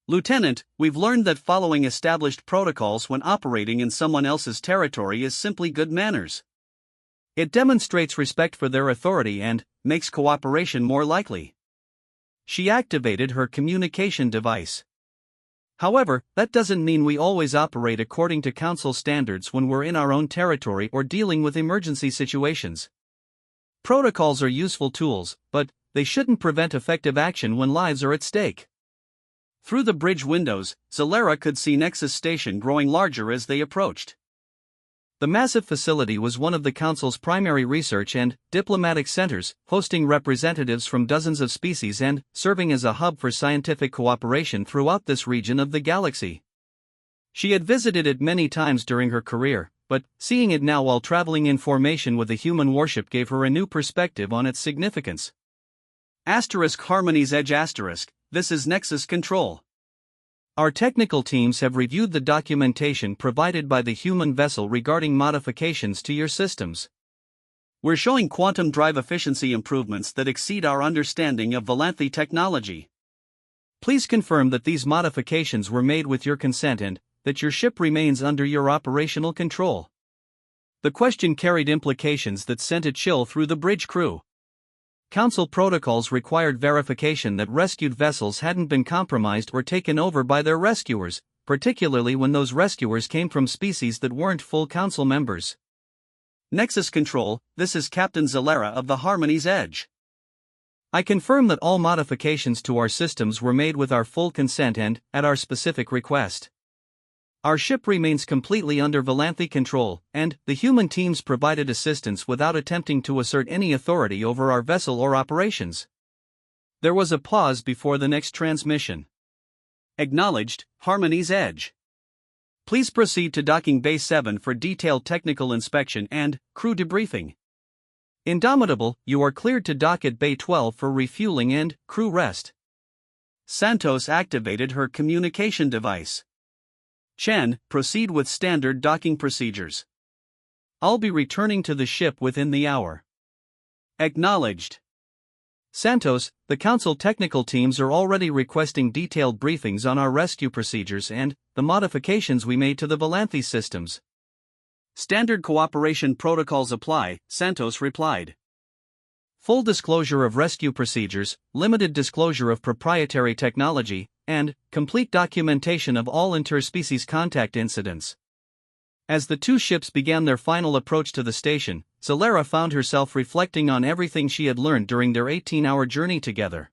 Speaker 2: Lieutenant, we've learned that following established protocols when operating in someone else's territory is simply good manners.
Speaker 1: It demonstrates respect for their authority and makes cooperation more likely. She activated her communication device. However, that doesn't mean we always operate according to Council standards when we're in our own territory or dealing with emergency situations. Protocols are useful tools, but they shouldn't prevent effective action when lives are at stake.
Speaker 2: Through the bridge windows, Zalera could see Nexus Station growing larger as they approached.
Speaker 1: The massive facility was one of the Council's primary research and diplomatic centers, hosting representatives from dozens of species and serving as a hub for scientific cooperation throughout this region of the galaxy. She had visited it many times during her career, but seeing it now while traveling in formation with a human warship gave her a new perspective on its significance.
Speaker 2: *Harmony's Edge*, this is Nexus Control.
Speaker 1: Our technical teams have reviewed the documentation provided by the human vessel regarding modifications to your systems.
Speaker 2: We're showing quantum drive efficiency improvements that exceed our understanding of Valanthi technology.
Speaker 1: Please confirm that these modifications were made with your consent and that your ship remains under your operational control. The question carried implications that sent a chill through the bridge crew. Council protocols required verification that rescued vessels hadn't been compromised or taken over by their rescuers, particularly when those rescuers came from species that weren't full Council members.
Speaker 2: Nexus Control, this is Captain Zalera of the Harmony's Edge.
Speaker 1: I confirm that all modifications to our systems were made with our full consent and at our specific request. Our ship remains completely under Valanthi control, and the human teams provided assistance without attempting to assert any authority over our vessel or operations. There was a pause before the next transmission.
Speaker 2: Acknowledged, Harmony's Edge. Please proceed to Docking Bay 7 for detailed technical inspection and crew debriefing.
Speaker 1: Indomitable, you are cleared to dock at Bay 12 for refueling and crew rest.
Speaker 2: Santos activated her communication device. Chen, proceed with standard docking procedures.
Speaker 1: I'll be returning to the ship within the hour.
Speaker 2: Acknowledged.
Speaker 1: Santos, the Council technical teams are already requesting detailed briefings on our rescue procedures and the modifications we made to the Valanthi systems.
Speaker 2: Standard cooperation protocols apply, Santos replied.
Speaker 1: Full disclosure of rescue procedures, limited disclosure of proprietary technology, and complete documentation of all interspecies contact incidents. As the two ships began their final approach to the station, Zalera found herself reflecting on everything she had learned during their 18-hour journey together.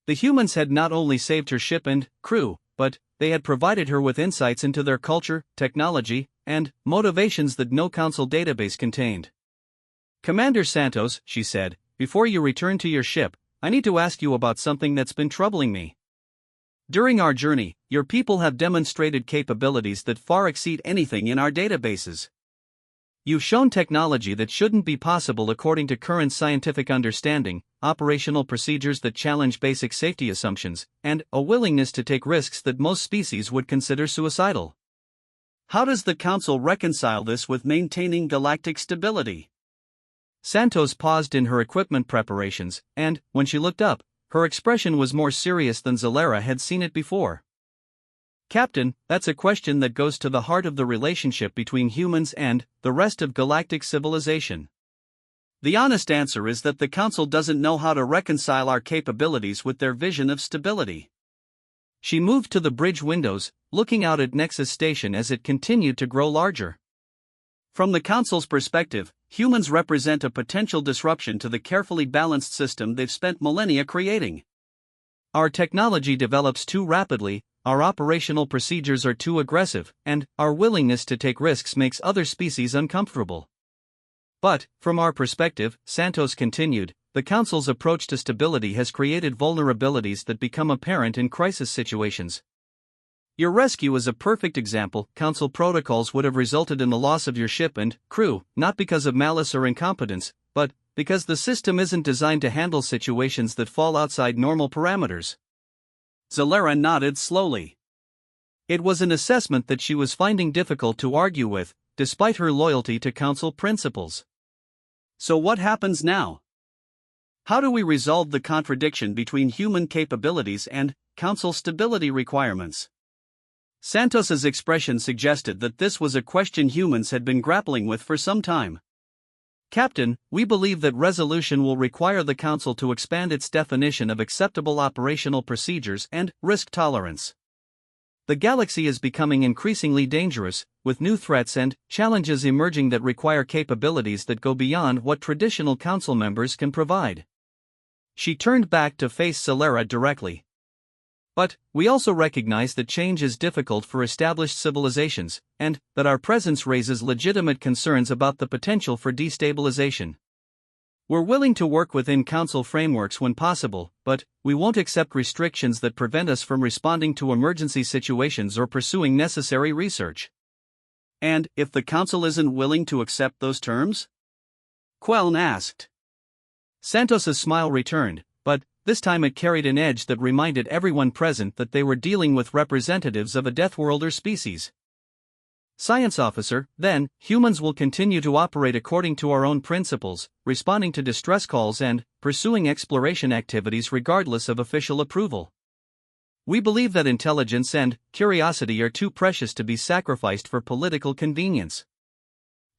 Speaker 1: The humans had not only saved her ship and crew, but they had provided her with insights into their culture, technology, and motivations that no Council database contained. "Commander Santos," she said, "before you return to your ship, I need to ask you about something that's been troubling me. During our journey, your people have demonstrated capabilities that far exceed anything in our databases. You've shown technology that shouldn't be possible according to current scientific understanding, operational procedures that challenge basic safety assumptions, and a willingness to take risks that most species would consider suicidal.
Speaker 2: How does the Council reconcile this with maintaining galactic stability?"
Speaker 1: Santos paused in her equipment preparations, and, when she looked up, her expression was more serious than Zalera had seen it before. "Captain, that's a question that goes to the heart of the relationship between humans and the rest of galactic civilization.
Speaker 2: The honest answer is that the Council doesn't know how to reconcile our capabilities with their vision of stability."
Speaker 1: She moved to the bridge windows, looking out at Nexus Station as it continued to grow larger.
Speaker 2: From the Council's perspective, humans represent a potential disruption to the carefully balanced system they've spent millennia creating.
Speaker 1: Our technology develops too rapidly, our operational procedures are too aggressive, and our willingness to take risks makes other species uncomfortable. But, from our perspective, Santos continued, the Council's approach to stability has created vulnerabilities that become apparent in crisis situations. Your rescue is a perfect example. Council protocols would have resulted in the loss of your ship and crew, not because of malice or incompetence, but because the system isn't designed to handle situations that fall outside normal parameters.
Speaker 2: Zalera nodded slowly.
Speaker 1: It was an assessment that she was finding difficult to argue with, despite her loyalty to Council principles.
Speaker 2: So what happens now? How do we resolve the contradiction between human capabilities and Council stability requirements. Santos's expression suggested that this was a question humans had been grappling with for some time.
Speaker 1: Captain, we believe that resolution will require the Council to expand its definition of acceptable operational procedures and risk tolerance. The galaxy is becoming increasingly dangerous, with new threats and challenges emerging that require capabilities that go beyond what traditional Council members can provide. She turned back to face Celera directly. But, we also recognize that change is difficult for established civilizations, and that our presence raises legitimate concerns about the potential for destabilization. We're willing to work within Council frameworks when possible, but we won't accept restrictions that prevent us from responding to emergency situations or pursuing necessary research.
Speaker 2: And if the Council isn't willing to accept those terms? Queln asked.
Speaker 1: Santos's smile returned, but this time it carried an edge that reminded everyone present that they were dealing with representatives of a Deathworlder species. Science officer, then, humans will continue to operate according to our own principles, responding to distress calls and pursuing exploration activities regardless of official approval. We believe that intelligence and curiosity are too precious to be sacrificed for political convenience.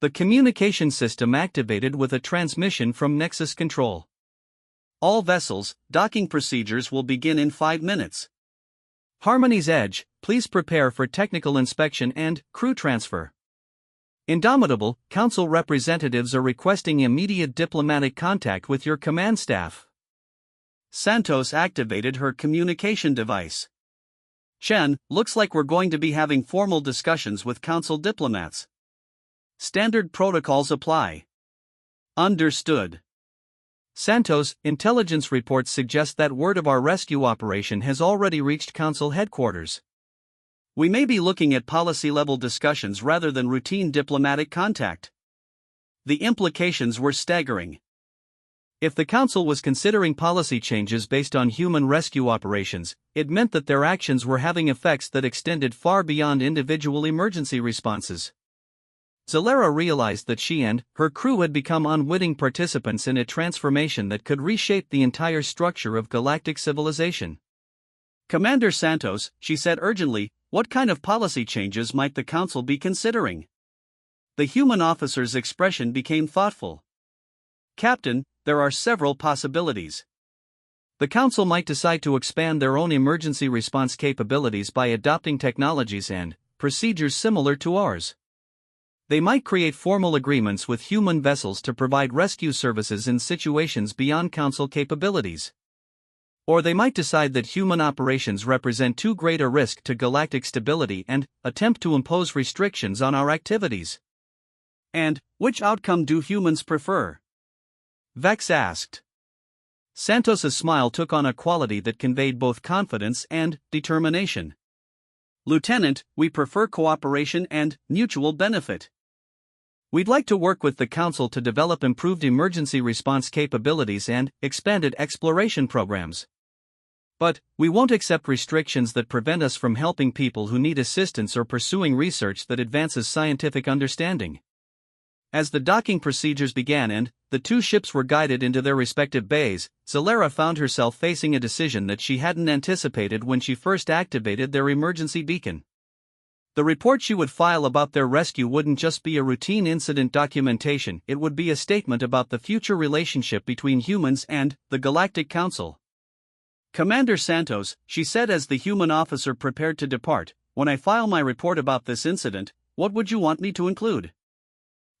Speaker 1: The communication system activated with a transmission from Nexus Control.
Speaker 2: All vessels, docking procedures will begin in 5 minutes.
Speaker 1: Harmony's Edge, please prepare for technical inspection and crew transfer. Indomitable, Council representatives are requesting immediate diplomatic contact with your command staff.
Speaker 2: Santos activated her communication device. Chen, looks like we're going to be having formal discussions with Council diplomats. Standard protocols apply. Understood.
Speaker 1: Santos, intelligence reports suggest that word of our rescue operation has already reached Council headquarters.
Speaker 2: We may be looking at policy-level discussions rather than routine diplomatic contact. The implications were staggering.
Speaker 1: If the Council was considering policy changes based on human rescue operations, it meant that their actions were having effects that extended far beyond individual emergency responses. Celera realized that she and her crew had become unwitting participants in a transformation that could reshape the entire structure of galactic civilization.
Speaker 2: Commander Santos, she said urgently, what kind of policy changes might the Council be considering? The human officer's expression became thoughtful. Captain, there are several possibilities.
Speaker 1: The Council might decide to expand their own emergency response capabilities by adopting technologies and procedures similar to ours. They might create formal agreements with human vessels to provide rescue services in situations beyond Council capabilities. Or they might decide that human operations represent too great a risk to galactic stability and attempt to impose restrictions on our activities.
Speaker 2: And which outcome do humans prefer?
Speaker 1: Vex asked. Santos's smile took on a quality that conveyed both confidence and determination.
Speaker 2: Lieutenant, we prefer cooperation and mutual benefit.
Speaker 1: We'd like to work with the Council to develop improved emergency response capabilities and expanded exploration programs. But we won't accept restrictions that prevent us from helping people who need assistance or pursuing research that advances scientific understanding. As the docking procedures began and the two ships were guided into their respective bays, Celera found herself facing a decision that she hadn't anticipated when she first activated their emergency beacon. The report she would file about their rescue wouldn't just be a routine incident documentation, it would be a statement about the future relationship between humans and the Galactic Council.
Speaker 2: Commander Santos, she said as the human officer prepared to depart, when I file my report about this incident, what would you want me to include?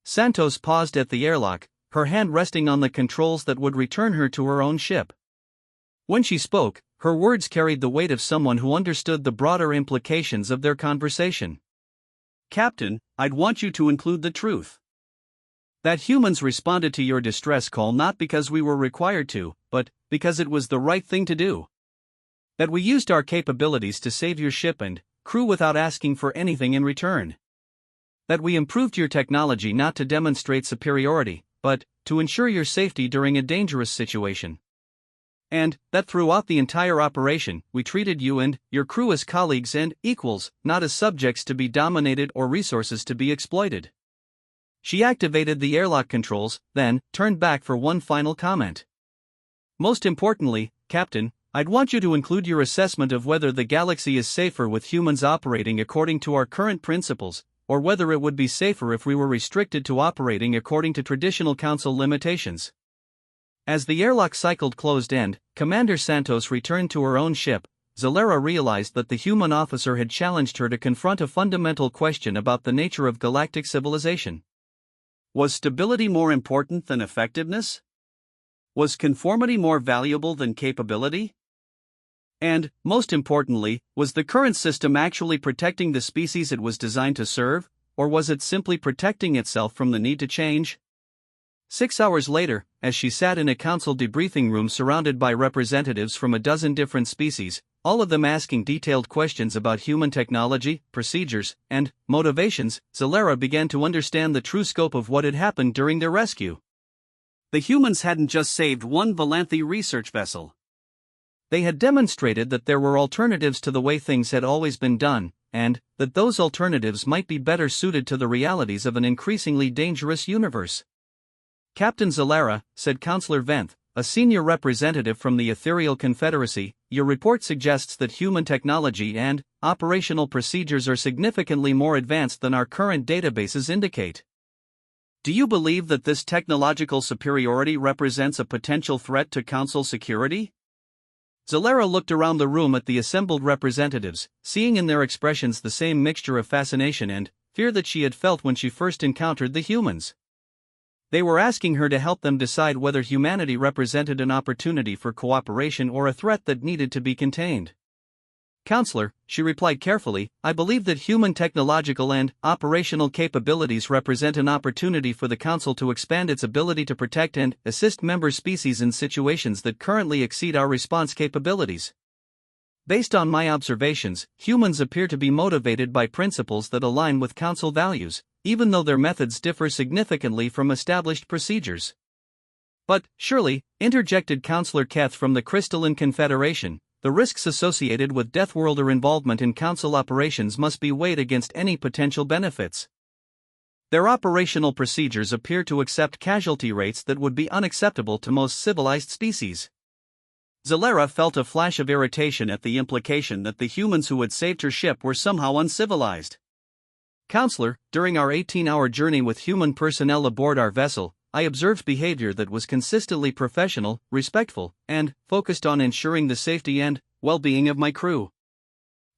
Speaker 1: Santos paused at the airlock, her hand resting on the controls that would return her to her own ship. When she spoke, her words carried the weight of someone who understood the broader implications of their conversation.
Speaker 2: Captain, I'd want you to include the truth.
Speaker 1: That humans responded to your distress call not because we were required to, but because it was the right thing to do. That we used our capabilities to save your ship and crew without asking for anything in return. That we improved your technology not to demonstrate superiority, but to ensure your safety during a dangerous situation. And that throughout the entire operation, we treated you and your crew as colleagues and equals, not as subjects to be dominated or resources to be exploited. She activated the airlock controls, then turned back for one final comment. Most importantly, Captain, I'd want you to include your assessment of whether the galaxy is safer with humans operating according to our current principles, or whether it would be safer if we were restricted to operating according to traditional Council limitations. As the airlock cycled closed and Commander Santos returned to her own ship, Zalera realized that the human officer had challenged her to confront a fundamental question about the nature of galactic civilization. Was stability more important than effectiveness? Was conformity more valuable than capability? And, most importantly, was the current system actually protecting the species it was designed to serve, or was it simply protecting itself from the need to change? 6 hours later, as she sat in a council debriefing room surrounded by representatives from a dozen different species, all of them asking detailed questions about human technology, procedures, and motivations, Zalera began to understand the true scope of what had happened during their rescue. The humans hadn't just saved one Valanthe research vessel. They had demonstrated that there were alternatives to the way things had always been done, and that those alternatives might be better suited to the realities of an increasingly dangerous universe. Captain Zalera, said Counselor Venth, a senior representative from the Ethereal Confederacy, your report suggests that human technology and operational procedures are significantly more advanced than our current databases indicate. Do you believe that this technological superiority represents a potential threat to Council security? Zalera looked around the room at the assembled representatives, seeing in their expressions the same mixture of fascination and fear that she had felt when she first encountered the humans. They were asking her to help them decide whether humanity represented an opportunity for cooperation or a threat that needed to be contained. Counselor, she replied carefully, I believe that human technological and operational capabilities represent an opportunity for the Council to expand its ability to protect and assist member species in situations that currently exceed our response capabilities. Based on my observations, humans appear to be motivated by principles that align with Council values, even though their methods differ significantly from established procedures. But, surely, interjected Counselor Keth from the Crystalline Confederation, the risks associated with Deathworlder involvement in Council operations must be weighed against any potential benefits. Their operational procedures appear to accept casualty rates that would be unacceptable to most civilized species. Zalera felt a flash of irritation at the implication that the humans who had saved her ship were somehow uncivilized. Counselor, during our 18-hour journey with human personnel aboard our vessel, I observed behavior that was consistently professional, respectful, and focused on ensuring the safety and well-being of my crew.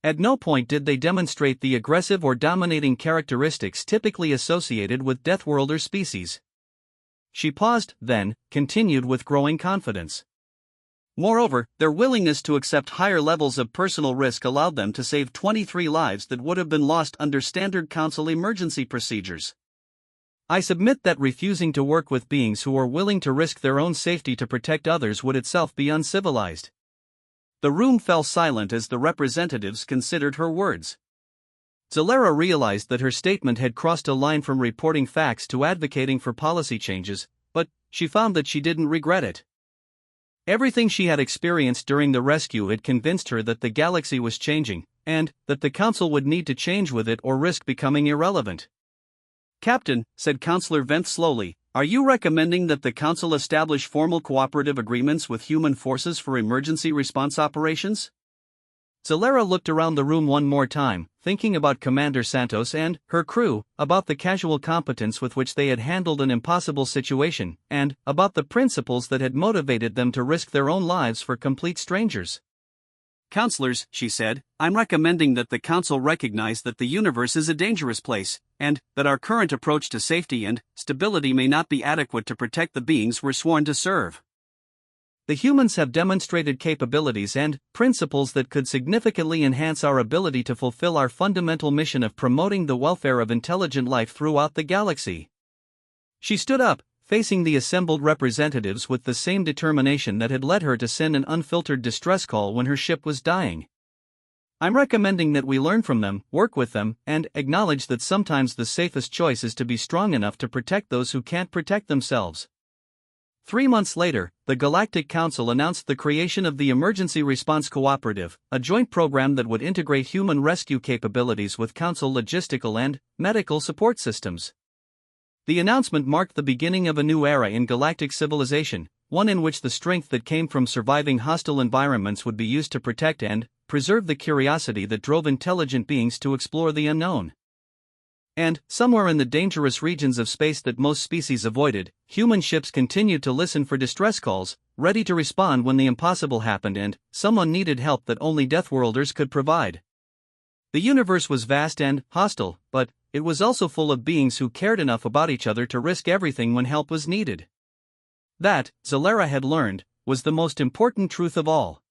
Speaker 1: At no point did they demonstrate the aggressive or dominating characteristics typically associated with Deathworlder species. She paused, then continued with growing confidence. Moreover, their willingness to accept higher levels of personal risk allowed them to save 23 lives that would have been lost under standard Council emergency procedures. I submit that refusing to work with beings who are willing to risk their own safety to protect others would itself be uncivilized. The room fell silent as the representatives considered her words. Zalera realized that her statement had crossed a line from reporting facts to advocating for policy changes, but she found that she didn't regret it. Everything she had experienced during the rescue had convinced her that the galaxy was changing, and that the Council would need to change with it or risk becoming irrelevant. Captain, said Counselor Venth slowly, are you recommending that the Council establish formal cooperative agreements with human forces for emergency response operations? Zalera looked around the room one more time, thinking about Commander Santos and her crew, about the casual competence with which they had handled an impossible situation, and about the principles that had motivated them to risk their own lives for complete strangers. Counselors, she said, I'm recommending that the Council recognize that the universe is a dangerous place, and that our current approach to safety and stability may not be adequate to protect the beings we're sworn to serve. The humans have demonstrated capabilities and principles that could significantly enhance our ability to fulfill our fundamental mission of promoting the welfare of intelligent life throughout the galaxy. She stood up, facing the assembled representatives with the same determination that had led her to send an unfiltered distress call when her ship was dying. I'm recommending that we learn from them, work with them, and acknowledge that sometimes the safest choice is to be strong enough to protect those who can't protect themselves. 3 months later, the Galactic Council announced the creation of the Emergency Response Cooperative, a joint program that would integrate human rescue capabilities with Council logistical and medical support systems. The announcement marked the beginning of a new era in galactic civilization, one in which the strength that came from surviving hostile environments would be used to protect and preserve the curiosity that drove intelligent beings to explore the unknown. And, somewhere in the dangerous regions of space that most species avoided, human ships continued to listen for distress calls, ready to respond when the impossible happened and someone needed help that only Deathworlders could provide. The universe was vast and hostile, but it was also full of beings who cared enough about each other to risk everything when help was needed. That, Zalera had learned, was the most important truth of all.